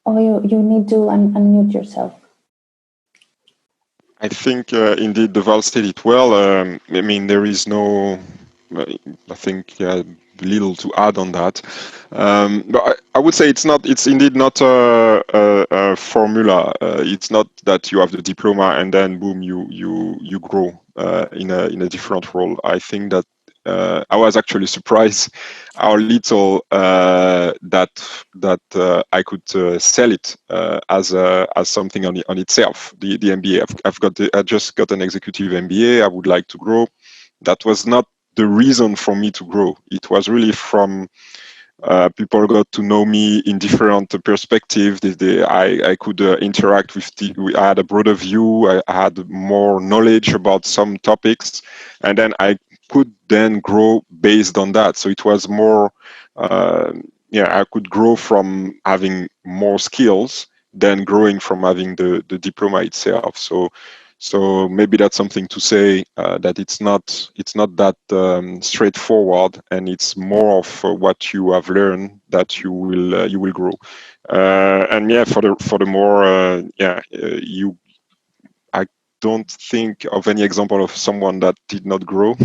Oh, you need to unmute yourself. I think indeed Deval said it well. I mean, there is no, I think, little to add on that. But I would say it's indeed not a formula. It's not that you have the diploma and then boom, you grow in a different role. I think that I was actually surprised how little that I could sell it as something on itself. The MBA. I just got an executive MBA. I would like to grow. That was not the reason for me to grow. It was really from people got to know me in different perspectives. I could interact with. I had a broader view. I had more knowledge about some topics, and then I could then grow based on that. So it was more, I could grow from having more skills than growing from having the diploma itself. So maybe that's something to say that it's not that straightforward, and it's more of what you have learned that you will grow. And furthermore, I don't think of any example of someone that did not grow.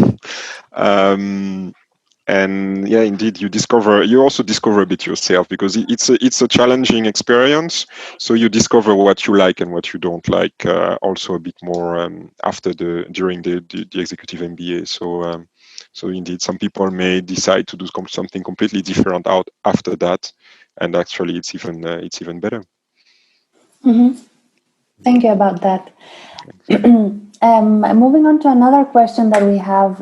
And and yeah, indeed, you also discover a bit yourself, because it's a challenging experience. So you discover what you like and what you don't like, also a bit more during the executive MBA. So indeed, some people may decide to do something completely different out after that, and actually, it's even better. Mm-hmm. Thank you about that. Moving on to another question that we have,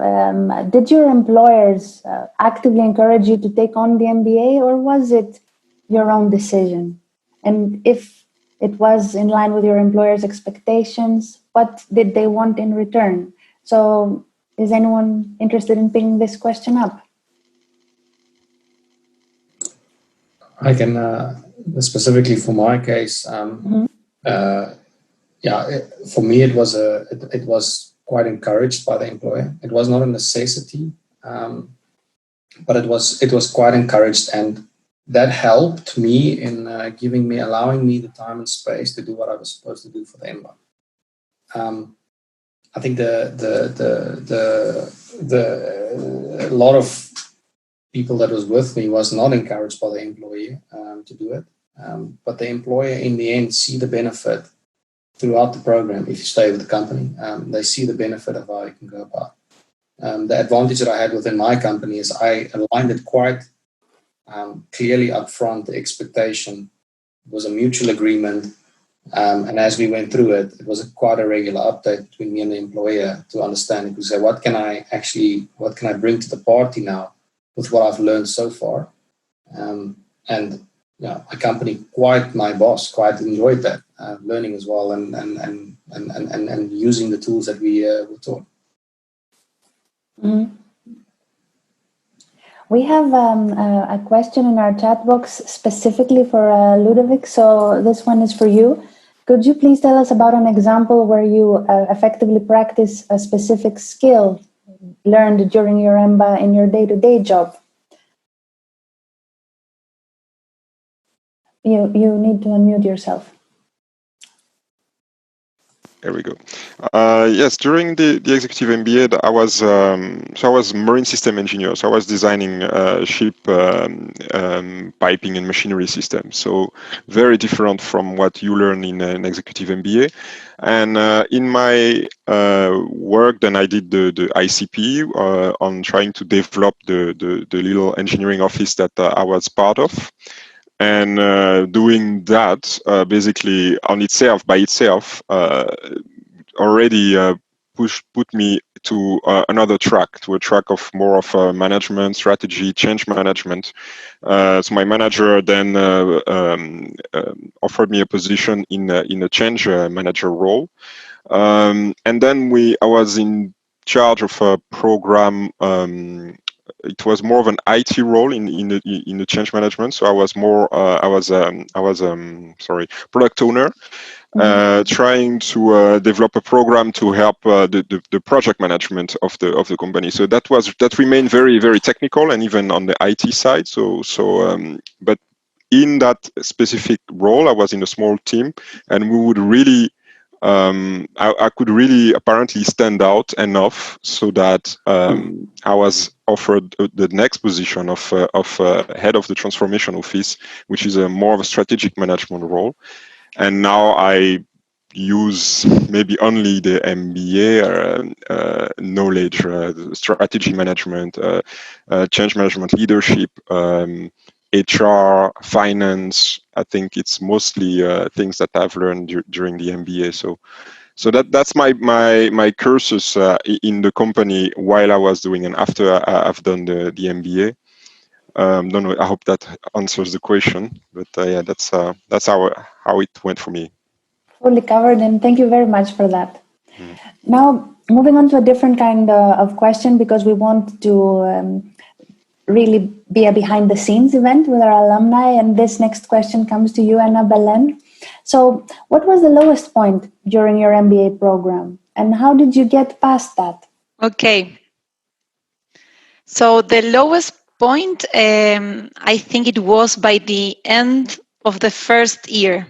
did your employers actively encourage you to take on the MBA, or was it your own decision? And if it was in line with your employer's expectations, what did they want in return? So is anyone interested in picking this question up? I can, specifically for my case, for me it was quite encouraged by the employer. It was not a necessity, but it was quite encouraged, and that helped me in allowing me the time and space to do what I was supposed to do for the EMBA. I think a lot of people that was with me was not encouraged by the employer to do it, but the employer in the end see the benefit throughout the program. If you stay with the company, they see the benefit of how you can go about. The advantage that I had within my company is I aligned it quite clearly upfront. The expectation was a mutual agreement, and as we went through it, it was quite a regular update between me and the employer to understand, to say, what can I bring to the party now with what I've learned so far. And my company, my boss, quite enjoyed that learning as well, and using the tools that we were taught. Mm-hmm. We have a question in our chat box specifically for Ludovic, so this one is for you. Could you please tell us about an example where you effectively practice a specific skill learned during your EMBA in your day-to-day job? You need to unmute yourself. There we go. Yes, during the executive MBA, I was marine system engineer. So I was designing ship piping and machinery systems. So very different from what you learn in an executive MBA. And in my work, then I did the ICP on trying to develop the little engineering office that I was part of. And doing that basically by itself already put me to another track, to a track of more of management, strategy, change management. So my manager then offered me a position in a change manager role, and then I was in charge of a program. It was more of an IT role in the change management. So I was product owner, trying to develop a program to help the project management of the company. So that remained very, very technical, and even on the IT side. But in that specific role, I was in a small team, and we would really. I could really apparently stand out enough so that I was offered the next position of head of the transformation office, which is more of a strategic management role. And now I use maybe only the MBA knowledge, strategy management, change management, leadership, HR, finance. I think it's mostly things that I've learned during the MBA. So that's my cursus in the company while I was doing, and after I've done the MBA. Don't know. I hope that answers the question. But yeah, that's how it went for me. Fully covered, and thank you very much for that. Now, moving on to a different kind of question, because we want to really be a behind-the-scenes event with our alumni, and this next question comes to you, Anna Velen. So, what was the lowest point during your MBA program, and how did you get past that? Okay. So the lowest point, I think it was by the end of the first year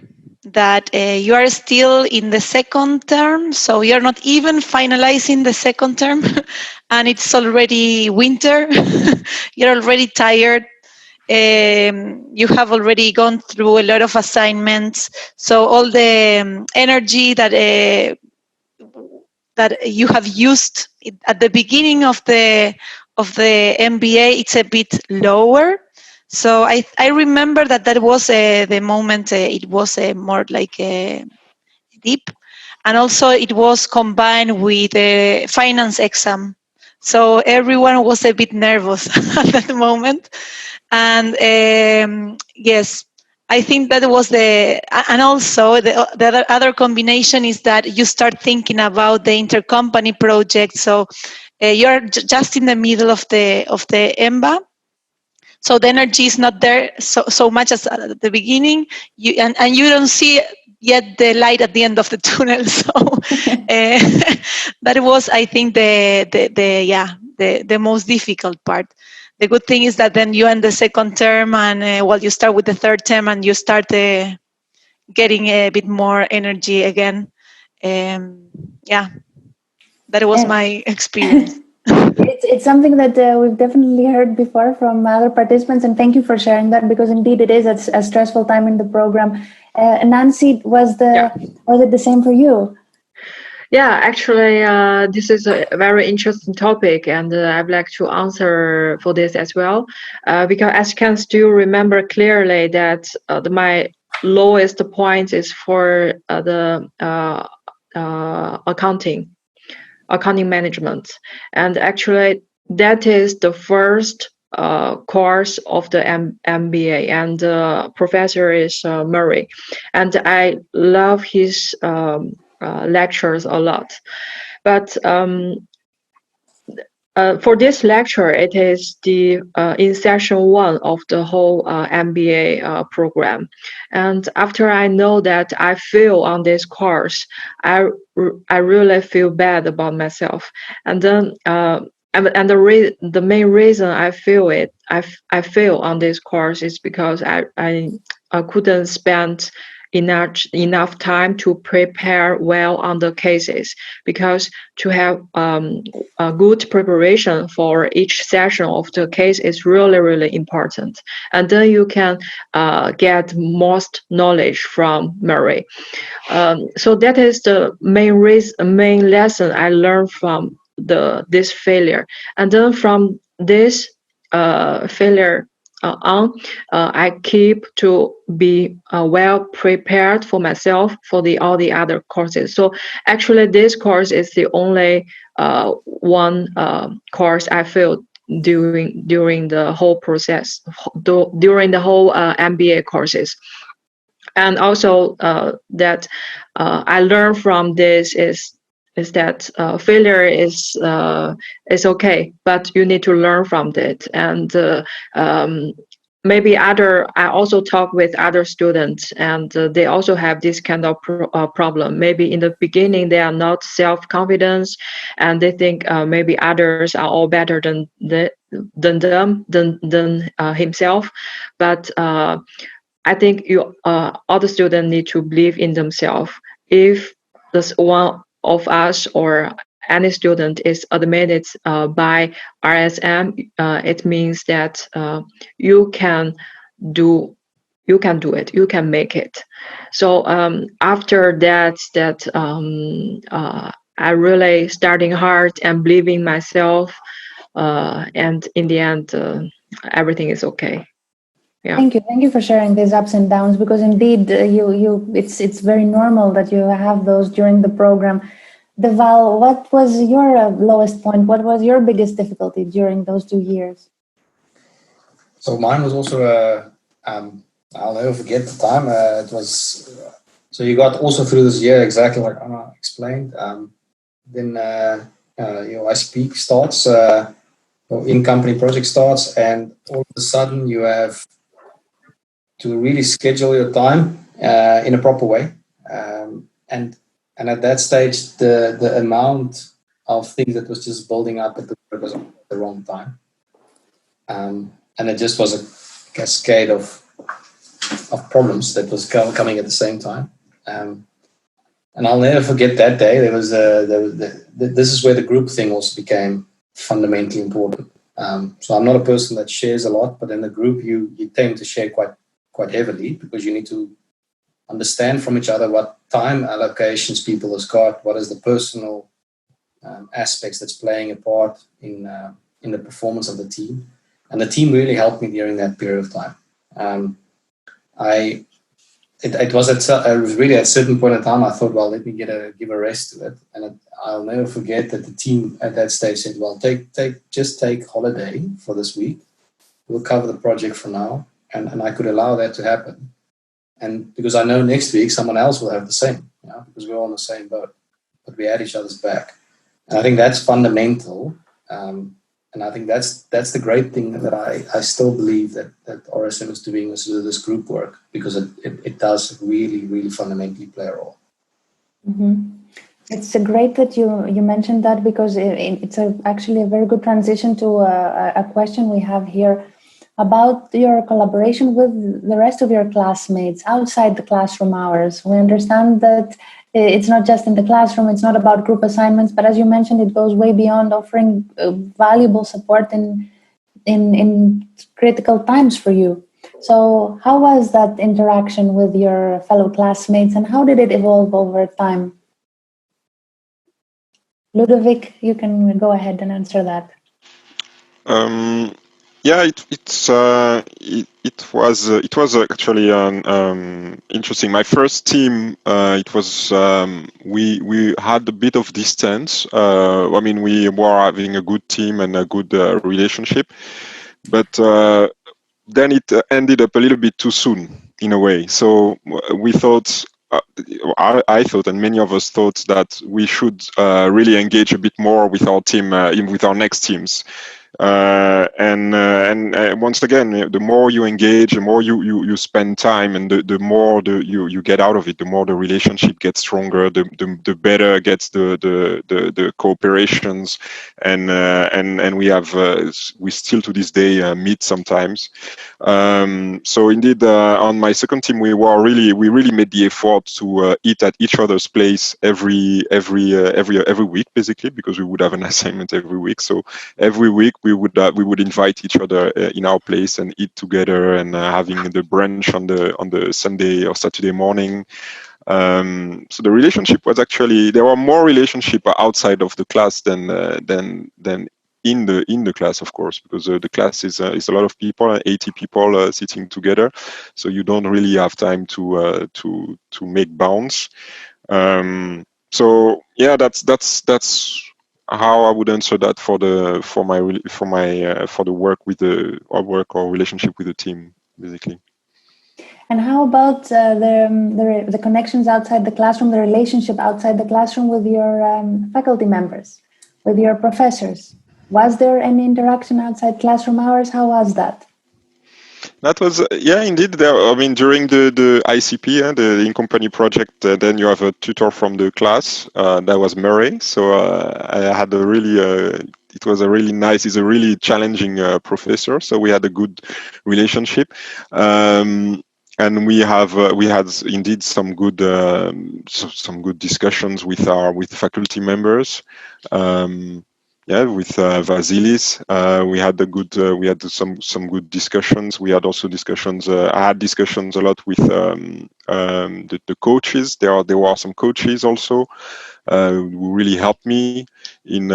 that you are still in the second term, so you're not even finalizing the second term, and it's already winter. You're already tired. You have already gone through a lot of assignments, so all the energy that you have used at the beginning of the MBA, it's a bit lower. So I remember that was the moment. It was more like deep, and also it was combined with a finance exam. So everyone was a bit nervous at that moment, and yes, I think that was and also the other combination is that you start thinking about the intercompany project. So you're just in the middle of the EMBA. So the energy is not there so much as at the beginning. And you don't see yet the light at the end of the tunnel. So that was, I think, the most difficult part. The good thing is that then you end the second term, and you start with the third term, and you start getting a bit more energy again. That was my experience. It's something that we've definitely heard before from other participants, and thank you for sharing that, because indeed it is a stressful time in the program. Nancy, was it the same for you? Yeah, actually, this is a very interesting topic, and I'd like to answer for this as well, because I can still remember clearly that my lowest point is for the accounting management, and actually that is the first course of the MBA, and the professor is Murray, and I love his lectures a lot. But for this lecture, it is the in session 1 of the whole MBA program. And after I know that I fail on this course, I really feel bad about myself. And then the main reason I feel I fail on this course is because I couldn't spend enough time to prepare well on the cases, because to have a good preparation for each session of the case is really important, and then you can get most knowledge from Murray. So that is the main lesson I learned from this failure, and then from this failure I keep to be well prepared for myself for all the other courses. So actually, this course is the only one course I failed during the whole process, during the whole MBA courses. And also that I learned from this is that failure is okay, but you need to learn from it. And maybe I also talk with other students, and they also have this kind of problem. Maybe in the beginning they are not self-confident, and they think maybe others are all better than himself. But I think all the students need to believe in themselves. If this one of us or any student is admitted by RSM, it means that you can do it, you can make it. So after that I really starting hard and believing myself, and in the end everything is okay. Yeah. Thank you for sharing these ups and downs, because indeed it's very normal that you have those during the program. Deval, what was your lowest point? What was your biggest difficulty during those 2 years? So mine was also I'll never forget the time. It was so you got also through this year exactly like Anna explained. Then your ISP starts, your in-company project starts, and all of a sudden you have to really schedule your time in a proper way. And at that stage, the amount of things that was just building up at the work was at the wrong time. And it just was a cascade of problems that was coming at the same time. And I'll never forget that day. This is where the group thing also became fundamentally important. So I'm not a person that shares a lot, but in the group you tend to share quite heavily, because you need to understand from each other what time allocations people has got, what is the personal aspects that's playing a part in the performance of the team. And the team really helped me during that period of time. It was really at a certain point in time, I thought, well, let me give a rest to it. And I'll never forget that the team at that stage said, well, just take holiday for this week. We'll cover the project for now. And I could allow that to happen. And because I know next week someone else will have the same, because we're all in the same boat, but we had each other's back. And I think that's fundamental. And I think that's the great thing that I still believe that RSM is doing this group work, because it does really, really fundamentally play a role. Mm-hmm. It's great that you mentioned that, because it's actually a very good transition to a question we have here about your collaboration with the rest of your classmates outside the classroom hours. We understand that it's not just in the classroom, it's not about group assignments, but as you mentioned, it goes way beyond offering valuable support in critical times for you. So how was that interaction with your fellow classmates, and how did it evolve over time? Ludovic, you can go ahead and answer that. Yeah, it was actually interesting. My first team, it was we had a bit of distance. I mean, we were having a good team and a good relationship, but then it ended up a little bit too soon in a way. So we thought. I thought, and many of us thought, that we should really engage a bit more with our team, with our next teams. And once again, the more you engage, the more you spend time, and the more you get out of it, the more the relationship gets stronger, the better gets the cooperations, and we still to this day meet sometimes. So indeed, on my second team, we really made the effort to eat at each other's place every week, basically, because we would have an assignment every week. So every week we would invite each other in our place and eat together, and having the brunch on the Sunday or Saturday morning. So the relationship was actually, there were more relationship outside of the class than in the class, of course, because the class is a lot of people, 80 people sitting together, so you don't really have time to make bounds. So yeah, that's how I would answer that for the work with or relationship with the team, basically. And how about the connections outside the classroom, the relationship outside the classroom with your faculty members, with your professors? Was there any interaction outside classroom hours? How was that? That was, yeah, indeed. I mean, during the ICP, the in-company project, then you have a tutor from the class. That was Murray. So I had it was a really nice, he's a really challenging professor. So we had a good relationship. And we had indeed some good discussions with faculty members. Yeah, with Vasilis, we had some good discussions. We had also discussions. I had discussions a lot with the coaches. There were some coaches also who really helped me in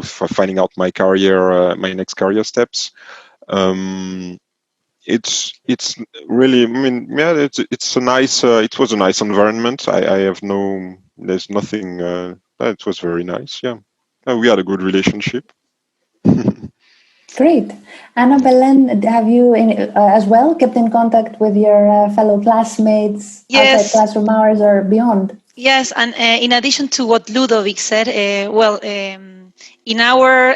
for finding out my career, my next career steps. It's really, I mean, yeah, it's a nice. It was a nice environment. There's nothing. It was very nice. Yeah. We had a good relationship. Great. Anna, Velen, have you as well kept in contact with your fellow classmates outside classroom hours or beyond? Yes, and in addition to what Ludovic said, in our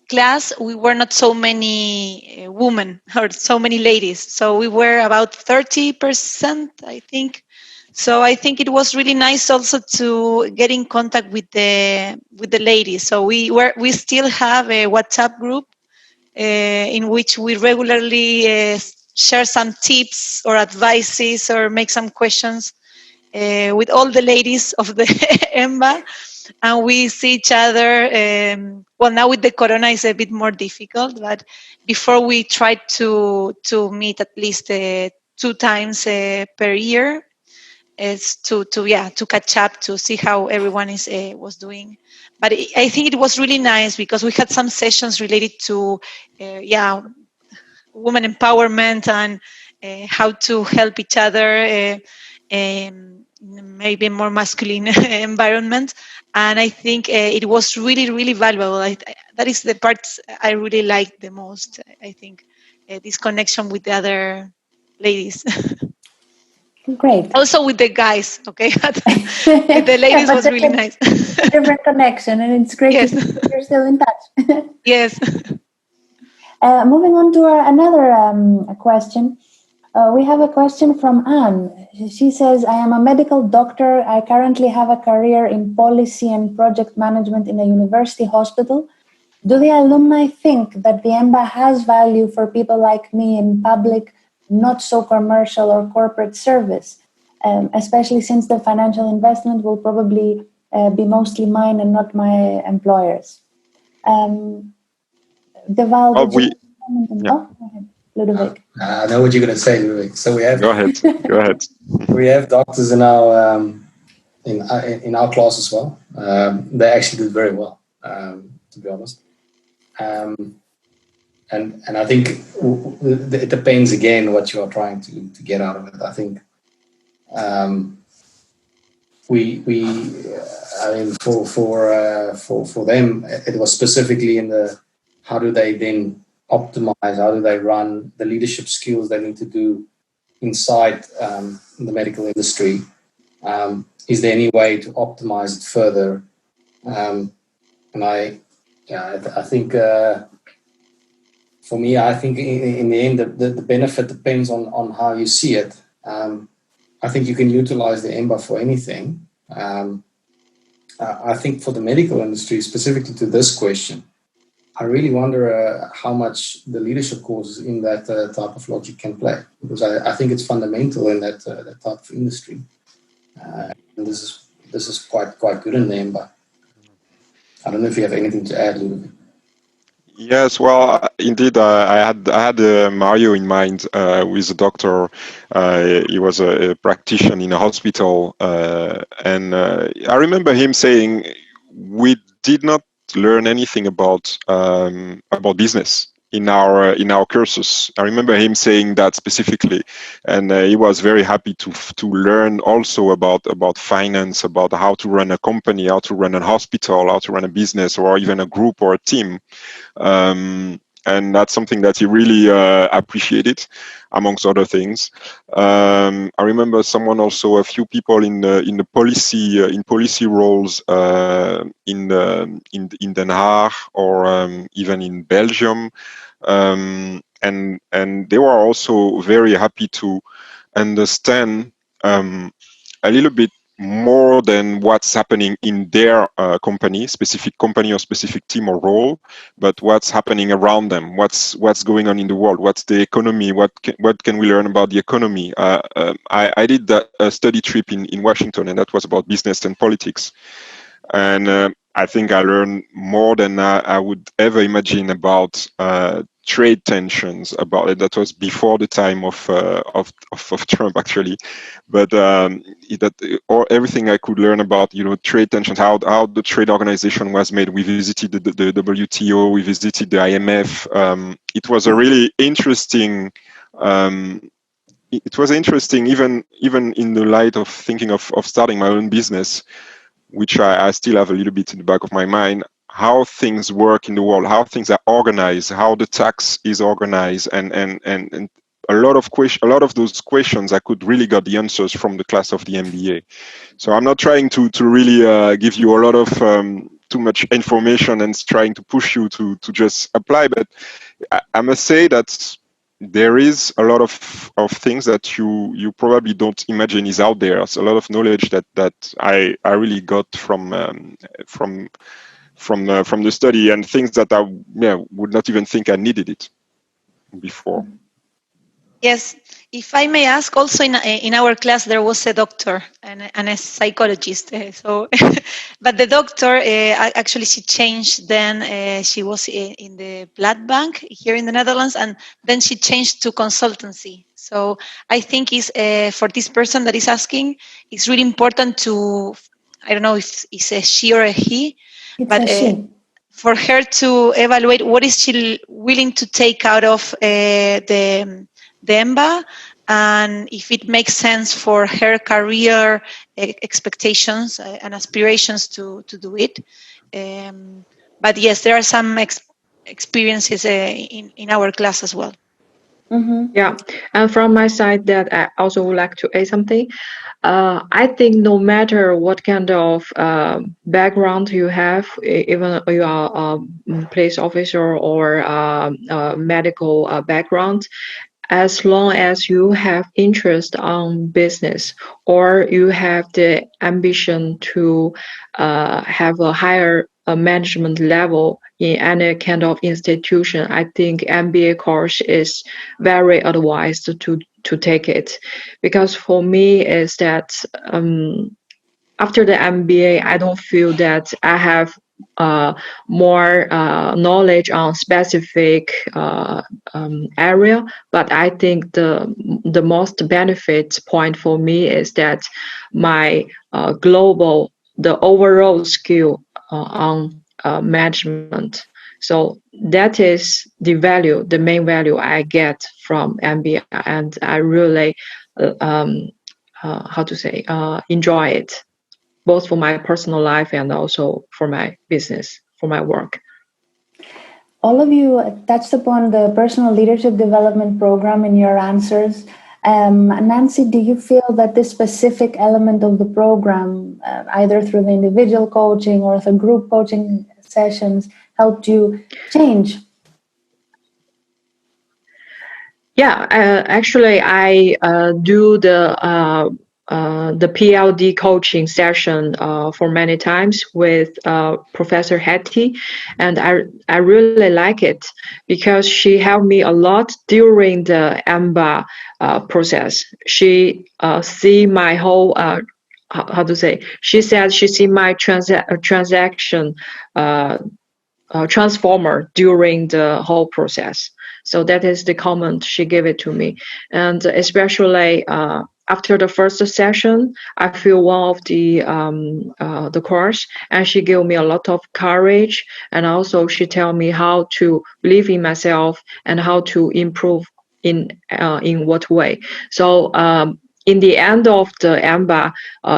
class, we were not so many women or so many ladies. So we were about 30%, I think. So I think it was really nice also to get in contact with the ladies. So we still have a WhatsApp group in which we regularly share some tips or advices or make some questions with all the ladies of the EMBA, and we see each other. Well, now with the corona, it's a bit more difficult, but before we tried to meet at least 2 times per year, is to catch up, to see how everyone is was doing. But I think it was really nice because we had some sessions related to women empowerment and how to help each other, maybe more masculine environment. And I think it was really, really valuable. That is the part I really like the most. I think this connection with the other ladies. Great. Also with the guys, okay? With the ladies was really nice. Different connection, and it's great Yes. to see you're still in touch. Yes. Moving on to another question. We have a question from Anne. She says, I am a medical doctor. I currently have a career in policy and project management in a university hospital. Do the alumni think that the EMBA has value for people like me in public, not so commercial or corporate service, especially since the financial investment will probably be mostly mine and not my employer's? Deval, Oh, did you comment on? yeah. Oh, go ahead, Ludovic. I know what you're going to say, Ludovic. So we have Go ahead. we have doctors in our in our class as well. They actually did very well, to be honest. And I think it depends again what you are trying to get out of it. I think I mean for them it was specifically in the how do they then optimize, how do they run the leadership skills they need to do inside the medical industry. Is there any way to optimize it further? And I think for me, I think in the end, the benefit depends on how you see it. I think you can utilize the EMBA for anything. I think for the medical industry, specifically to this question, I really wonder how much the leadership courses in that type of logic can play, because I think it's fundamental in that type of industry. And this is quite good in the EMBA. I don't know if you have anything to add, Ludovic. Yes, well, indeed, I had Mario in mind with a doctor. He was a practitioner in a hospital, and I remember him saying, "We did not learn anything about business in our courses." I remember him saying that specifically, and he was very happy to learn also about finance, about how to run a company, how to run a hospital, how to run a business, or even a group or a team. And that's something that he really appreciated, amongst other things. I remember a few people in the policy roles in Den Haag or even in Belgium, and they were also very happy to understand a little bit more than what's happening in their specific company or specific team or role, but what's happening around them, what's going on in the world, what's the economy, what can we learn about the economy. I did a study trip in Washington, and that was about business and politics, and I think I learned more than I would ever imagine about trade tensions. About it, that was before the time of Trump, actually, but everything I could learn about, trade tensions, how the trade organization was made. We visited the WTO, we visited the IMF. It was a really interesting. It was interesting, even in the light of thinking of starting my own business, which I still have a little bit in the back of my mind, how things work in the world, how things are organized, how the tax is organized, and a lot of those questions I could really get the answers from the class of the MBA. So I'm not trying to really give you a lot of too much information and trying to push you to just apply, but I must say that there is a lot of things that you probably don't imagine is out there. It's a lot of knowledge that I really got from the study, and things that I would not even think I needed it before. Yes, if I may ask, also in our class there was a doctor and a psychologist. But the doctor actually she changed. Then she was in the blood bank here in the Netherlands, and then she changed to consultancy. So I think is for this person that is asking, it's really important to, I don't know if it's a she or a he, It's but a she. for her to evaluate what is she willing to take out of the EMBA, and if it makes sense for her career expectations and aspirations to do it. But yes, there are some experiences in our class as well. Mm-hmm. Yeah, and from my side, that I also would like to add something. I think no matter what kind of background you have, even you are a police officer or medical background, as long as you have interest on business or you have the ambition to have a higher management level in any kind of institution, I think MBA course is very advised to take it, because for me is that after the MBA, I don't feel that I have more knowledge on specific area, but I think the most benefit point for me is that my the overall skill on management. So that is the main value I get from MBA, and I really enjoy it, both for my personal life and also for my business, for my work. All of you touched upon the personal leadership development program in your answers. Nancy, do you feel that this specific element of the program, either through the individual coaching or the group coaching sessions, helped you change? Yeah, actually, I do the PLD coaching session for many times with Professor Hattie, and I really like it because she helped me a lot during the EMBA process. She see my whole she said she see my transaction transformer during the whole process. So that is the comment she gave it to me, and especially after the first session, I feel one of the course, and she gave me a lot of courage, and also she tell me how to believe in myself and how to improve in what way. So in the end of the EMBA,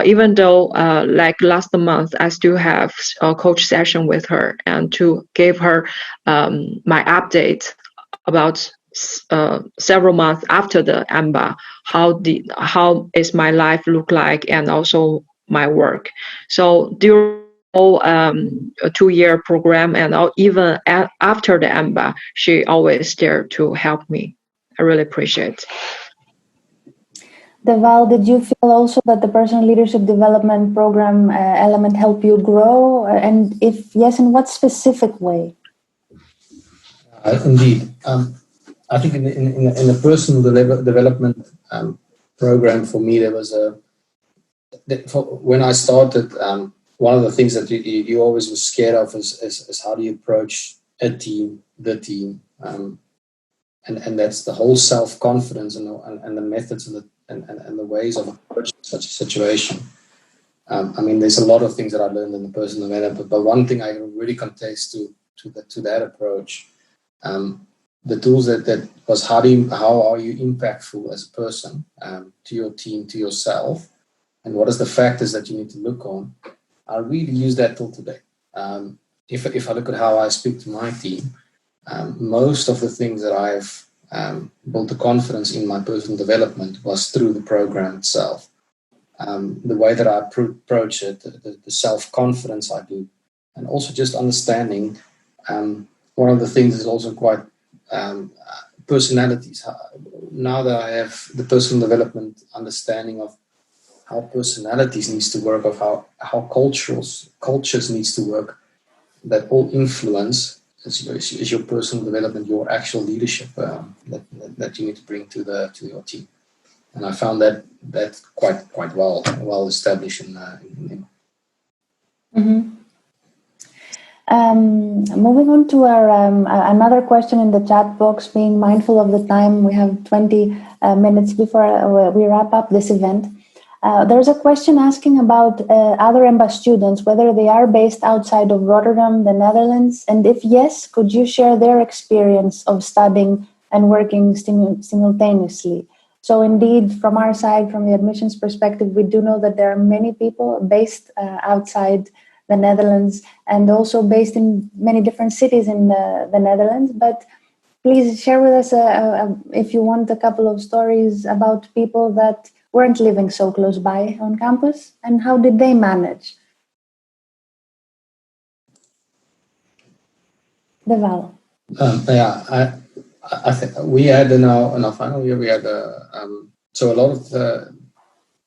even though like last month, I still have a coach session with her and to give her my update about several months after the EMBA, how is my life look like, and also my work. So during a 2-year program and even after the EMBA, she always there to help me. I really appreciate it. Deval, did you feel also that the personal leadership development program element helped you grow? And if yes, in what specific way? Indeed. I think in the personal development program, for me, there was when I started, one of the things that you always was scared of is how do you approach the team, and that's the whole self-confidence and the methods and the ways of approaching such a situation. I mean, there's a lot of things that I learned in the personal development, but one thing I can really contest to that approach, the tools that was how are you impactful as a person to your team, to yourself, and what is the factors that you need to look on. I really use that tool today. If I look at how I speak to my team, most of the things that I've built the confidence in my personal development was through the program itself. The way that I approach it, the self-confidence I do, and also just understanding. One of the things is also quite personalities. Now that I have the personal development understanding of how personalities needs to work, of how cultures needs to work, that all influence is your personal development, your actual leadership that you need to bring to your team. And I found that quite well established in EMBA. Mm-hmm. Moving on to our another question in the chat box, being mindful of the time, we have 20 minutes before we wrap up this event. There's a question asking about other EMBA students, whether they are based outside of Rotterdam, the Netherlands, and if yes, could you share their experience of studying and working simultaneously? So indeed, from our side, from the admissions perspective, we do know that there are many people based outside the Netherlands and also based in many different cities in the Netherlands. But please share with us, if you want, a couple of stories about people that weren't living so close by on campus, and how did they manage? Deval. I think we had in our final year, we had so a lot of the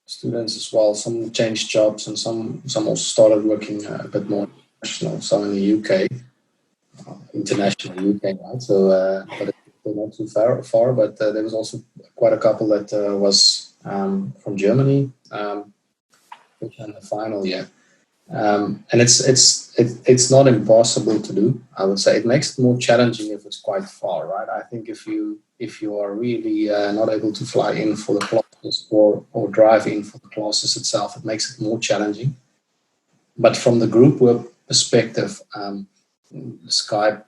students as well. Some changed jobs and some also started working a bit more international. Some in the UK, international UK, right? So, but it's not too far. But there was also quite a couple that was from Germany, which in the final year. And it's not impossible to do. I would say it makes it more challenging if it's quite far, right? I think if you are really not able to fly in for the classes or drive in for the classes itself, it makes it more challenging. But from the group work perspective, Skype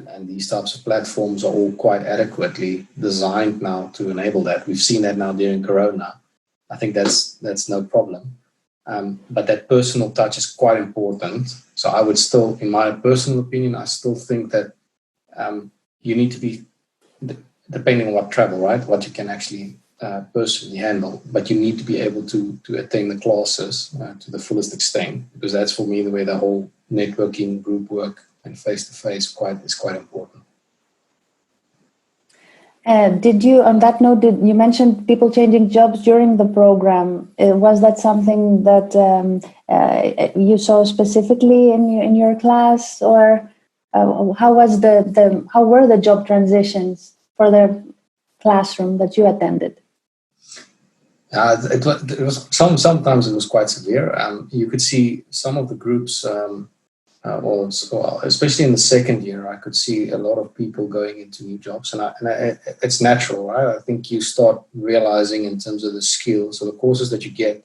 and these types of platforms are all quite adequately designed now to enable that. We've seen that now during Corona. I think that's no problem. But that personal touch is quite important. So I would still, in my personal opinion, I still think that you need to be, depending on what travel, right, what you can actually personally handle, but you need to be able to attain the classes to the fullest extent, because that's for me the way the whole networking, group work, and face-to-face is quite important. Did you, on that note, you mentioned people changing jobs during the program? Was that something that you saw specifically in your class, or how were the job transitions for the classroom that you attended? It was sometimes it was quite severe. You could see some of the groups. Especially in the second year, I could see a lot of people going into new jobs, and it's natural, right? I think you start realizing in terms of the skills, so the courses that you get,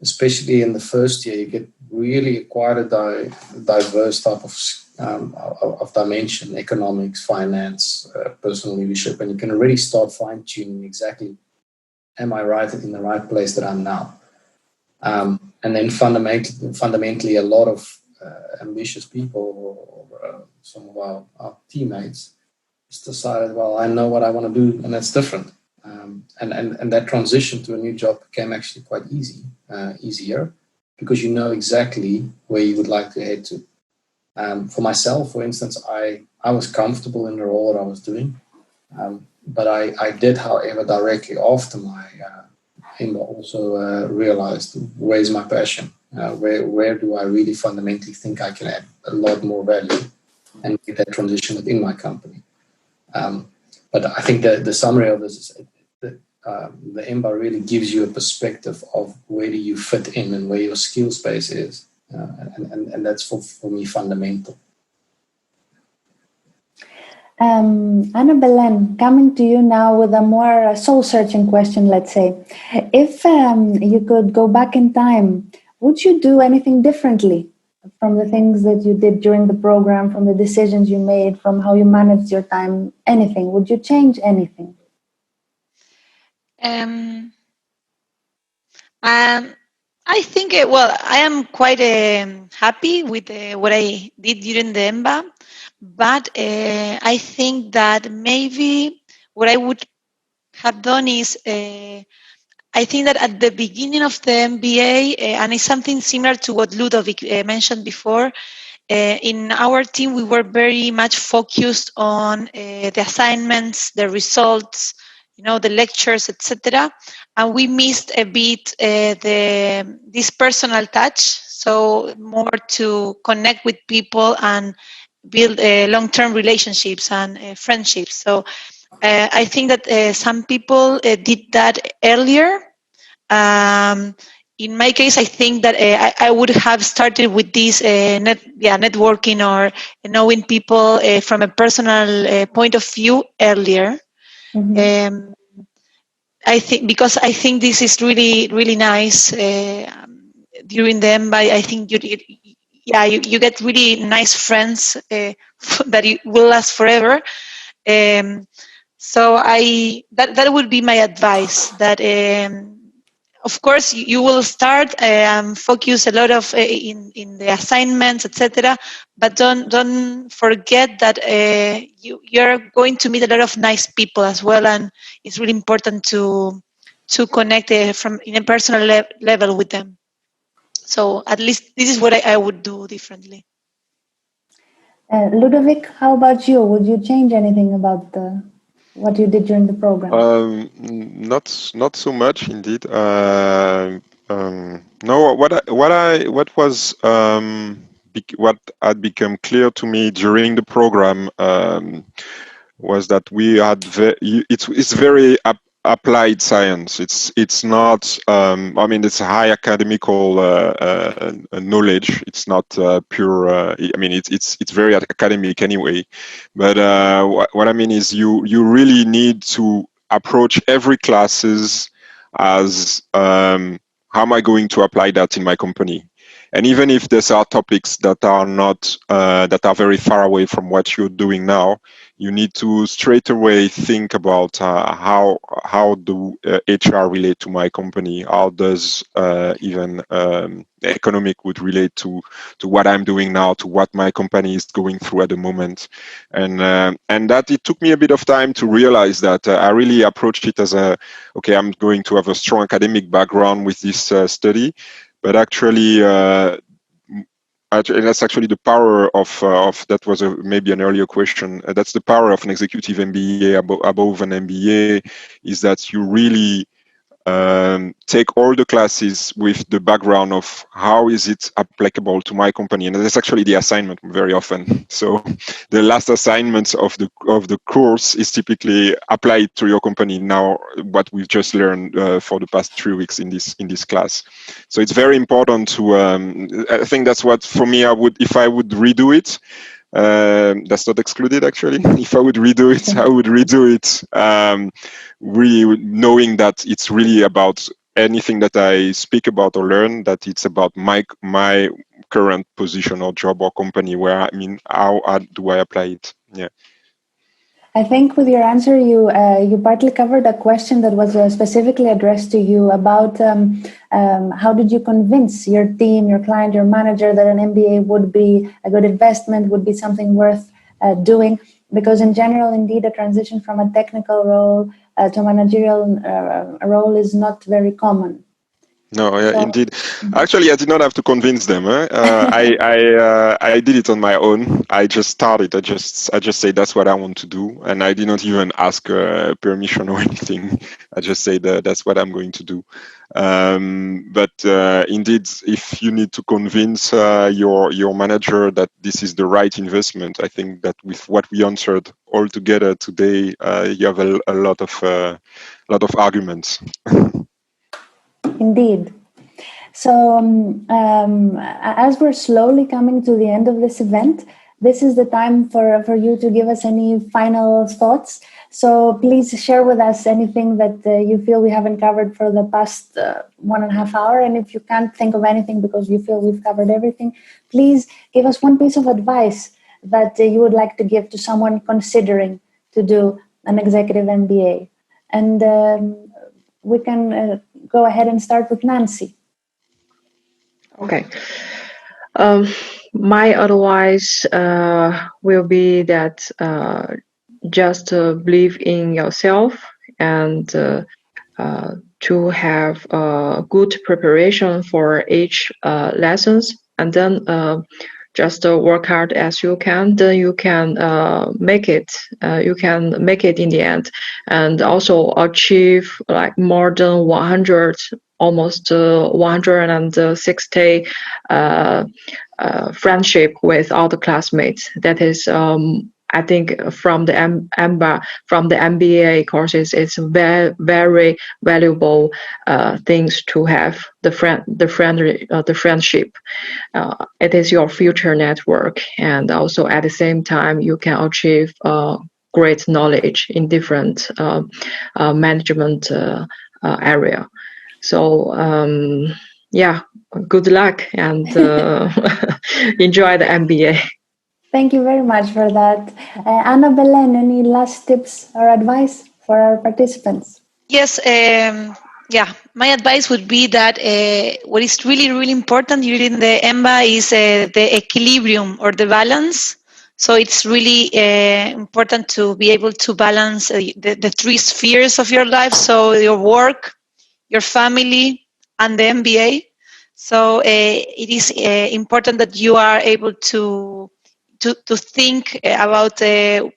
especially in the first year, you get really quite a diverse type of dimension: economics, finance, personal leadership, and you can already start fine tuning exactly, am I right in the right place that I'm now? And then fundamentally, a lot of ambitious people or some of our teammates just decided, well, I know what I want to do, and that's different. And that transition to a new job became actually quite easier, because you know exactly where you would like to head to. For myself, for instance, I was comfortable in the role that I was doing, but I did, however, directly after my EMBA also realized, where's my passion? Where do I really fundamentally think I can add a lot more value and make that transition within my company? But I think the summary of this is that the EMBA really gives you a perspective of where do you fit in and where your skill space is. And that's for me fundamental. Anna Belen, coming to you now with a more soul-searching question, let's say. If you could go back in time, would you do anything differently from the things that you did during the program, from the decisions you made, from how you managed your time, anything? Would you change anything? I think, I am quite happy with what I did during the EMBA, but I think that maybe what I would have done is, I think that at the beginning of the MBA, and it's something similar to what Ludovic mentioned before, in our team, we were very much focused on the assignments, the results, the lectures, etc. And we missed a bit this personal touch. So more to connect with people and build long-term relationships and friendships. So I think that some people did that earlier. In my case, I think that I would have started with this networking or knowing people from a personal point of view earlier. Mm-hmm. I think this is really, really nice during the EMBA. I think you get really nice friends that will last forever. So that would be my advice. That of course you will start focus a lot of in the assignments, etc. But don't forget that you're going to meet a lot of nice people as well, and it's really important to connect from in a personal level with them. So at least this is what I would do differently. Ludovic, how about you? Would you change anything about what you did during the program? Not so much indeed. No, what had become clear to me during the program was that we had it's very applied science. It's not. I mean, it's high academical knowledge. It's not pure. I mean, it's very academic anyway. But what I mean is, you really need to approach every classes as how am I going to apply that in my company? And even if these are topics that are not that are very far away from what you're doing now, you need to straight away think about how do HR relate to my company? How does even economic would relate to what I'm doing now, to what my company is going through at the moment, and that it took me a bit of time to realize that I really approached it as okay, I'm going to have a strong academic background with this study. But actually, that's actually the power of that was maybe an earlier question. That's the power of an executive MBA above an MBA, is that you really take all the classes with the background of how is it applicable to my company, and that's actually the assignment very often. So the last assignment of the course is typically applied to your company. Now, what we've just learned for the past 3 weeks in this class. So it's very important to. I think that's what for me I would, if I would redo it. That's not excluded actually. If I would redo it, I would redo it really knowing that it's really about anything that I speak about or learn, that it's about my current position or job or company, where I mean, how do I apply it? Yeah. I think with your answer, you partly covered a question that was specifically addressed to you about how did you convince your team, your client, your manager that an MBA would be a good investment, would be something worth doing? Because in general, indeed, a transition from a technical role to a managerial role is not very common. No, yeah, indeed. Actually, I did not have to convince them. I did it on my own. I just started. I just say that's what I want to do, and I did not even ask permission or anything. I just say that's what I'm going to do. But indeed, if you need to convince your manager that this is the right investment, I think that with what we answered all together today, you have a lot of arguments. Indeed. So as we're slowly coming to the end of this event, this is the time for you to give us any final thoughts. So please share with us anything that you feel we haven't covered for the past 1.5 hours. And if you can't think of anything because you feel we've covered everything, please give us one piece of advice that you would like to give to someone considering to do an executive MBA. And we can go ahead and start with Nancy. Okay. My advice will be that just believe in yourself and to have good preparation for each lessons, and then just work hard as you can. Then you can make it. You can make it in the end, and also achieve like more than 100. Almost 160 friendship with all the classmates. That is, I think, from the EMBA, from the MBA courses, it's very, very valuable things to have the friendship. It is your future network, and also at the same time, you can achieve great knowledge in different management area. So yeah, good luck and enjoy the MBA. Thank you very much for that. Anna Velen, any last tips or advice for our participants? Yes, yeah. My advice would be that what is really, really important during the EMBA is the equilibrium or the balance. So it's really important to be able to balance the three spheres of your life. So your work, your family, and the MBA. So it is important that you are able to think about to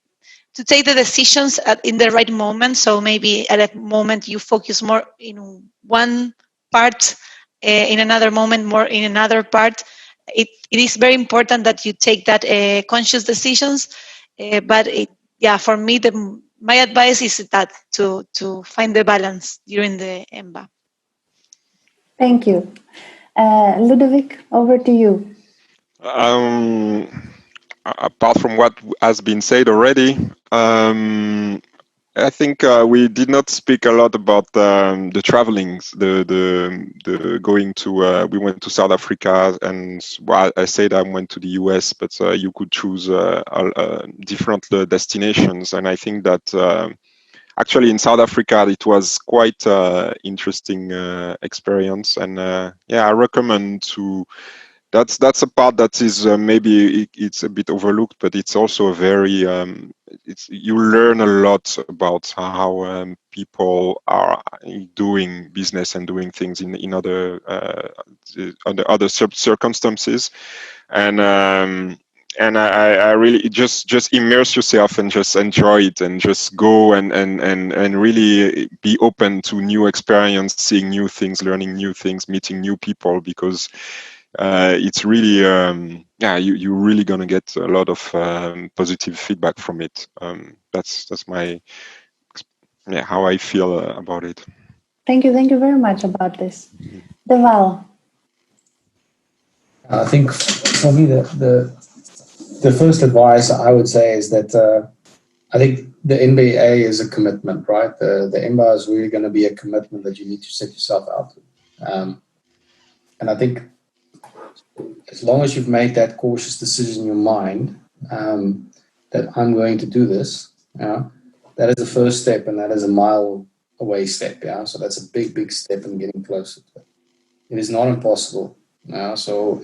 take the decisions in the right moment. So maybe at a moment you focus more in one part, in another moment more in another part. It is very important that you take that conscious decisions. But for me, my advice is that to find the balance during the EMBA. Thank you. Ludovic, over to you. Apart from what has been said already, I think we did not speak a lot about the travelings, the going to. We went to South Africa, and well, I said I went to the US, but you could choose different destinations, and I think that actually in South Africa it was quite interesting experience, and I recommend to. That's a part that is maybe it's a bit overlooked, but it's also a very you learn a lot about how people are doing business and doing things in other under other circumstances, and I really just immerse yourself and just enjoy it and just go and really be open to new experience, seeing new things, learning new things, meeting new people, because it's really you're really gonna get a lot of positive feedback from it. That's my how I feel about it. Thank you very much about this. Deval. I think for me the first advice I would say is that I think the MBA is a commitment, right? The EMBA is really going to be a commitment that you need to set yourself out to. And I think as long as you've made that cautious decision in your mind that I'm going to do this, that is the first step, and that is a mile away step. So that's a big step in getting closer to it. It is not impossible. So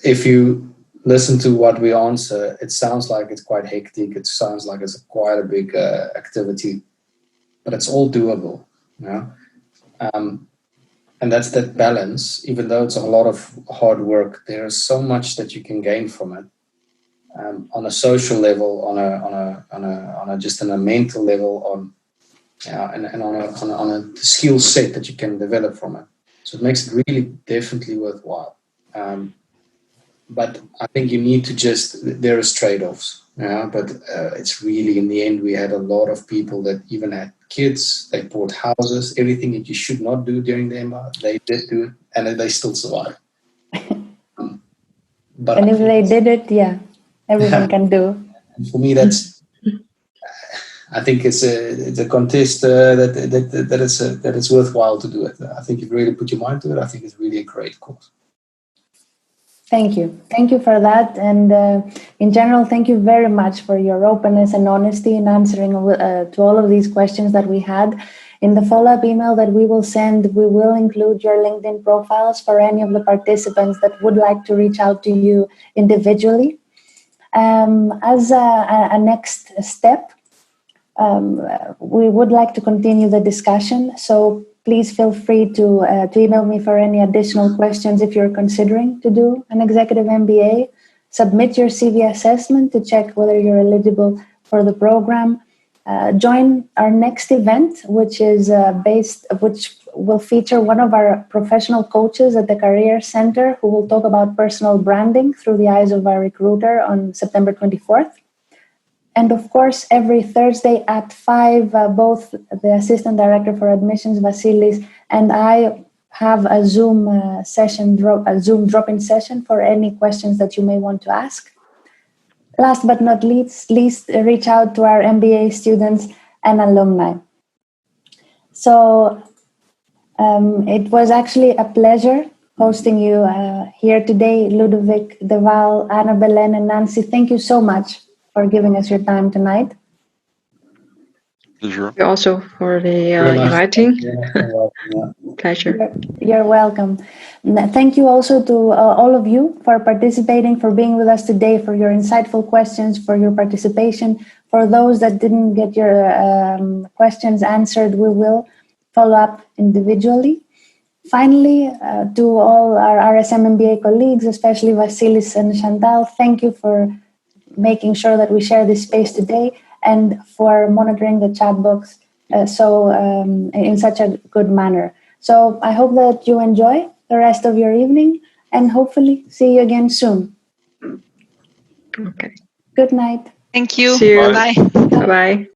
if you listen to what we answer, it sounds like it's quite hectic. It sounds like it's quite a big activity, but it's all doable. And that's that balance. Even though it's a lot of hard work, there is so much that you can gain from it. On a social level, on a just on a mental level, and on a skill set that you can develop from it. So it makes it really definitely worthwhile. But I think you need to there is trade-offs. But it's really, in the end, we had a lot of people that even had kids, they bought houses, everything that you should not do during the EMBA, they did do it, and they still survived. But and if they did it, everyone can do. For me, that's. I think it's a contest that it's worthwhile to do it. I think if you really put your mind to it, I think it's really a great course. Thank you for that, and in general, thank you very much for your openness and honesty in answering to all of these questions that we had. In the follow-up email that we will send, we will include your LinkedIn profiles for any of the participants that would like to reach out to you individually. As a next step, we would like to continue the discussion, so please feel free to email me for any additional questions if you're considering to do an executive MBA. Submit your CV assessment to check whether you're eligible for the program. join our next event, which will feature one of our professional coaches at the Career Center, who will talk about personal branding through the eyes of our recruiter on September 24th. And of course, every Thursday at 5, both the Assistant Director for Admissions, Vasilis, and I have a Zoom drop-in session for any questions that you may want to ask. Last but not least, reach out to our MBA students and alumni. So it was actually a pleasure hosting you here today, Ludovic, Deval, Anna, Velen, and Nancy. Thank you so much for giving us your time tonight. Pleasure. You also for the inviting. Pleasure. You're welcome. Thank you also to all of you for participating, for being with us today, for your insightful questions, for your participation. For those that didn't get your questions answered, we will follow up individually. Finally, to all our RSM MBA colleagues, especially Vasilis and Chantal, thank you for making sure that we share this space today and for monitoring the chat box in such a good manner. So I hope that you enjoy the rest of your evening and hopefully see you again soon. Okay. Good night. Thank you. See you. Bye. Bye-bye.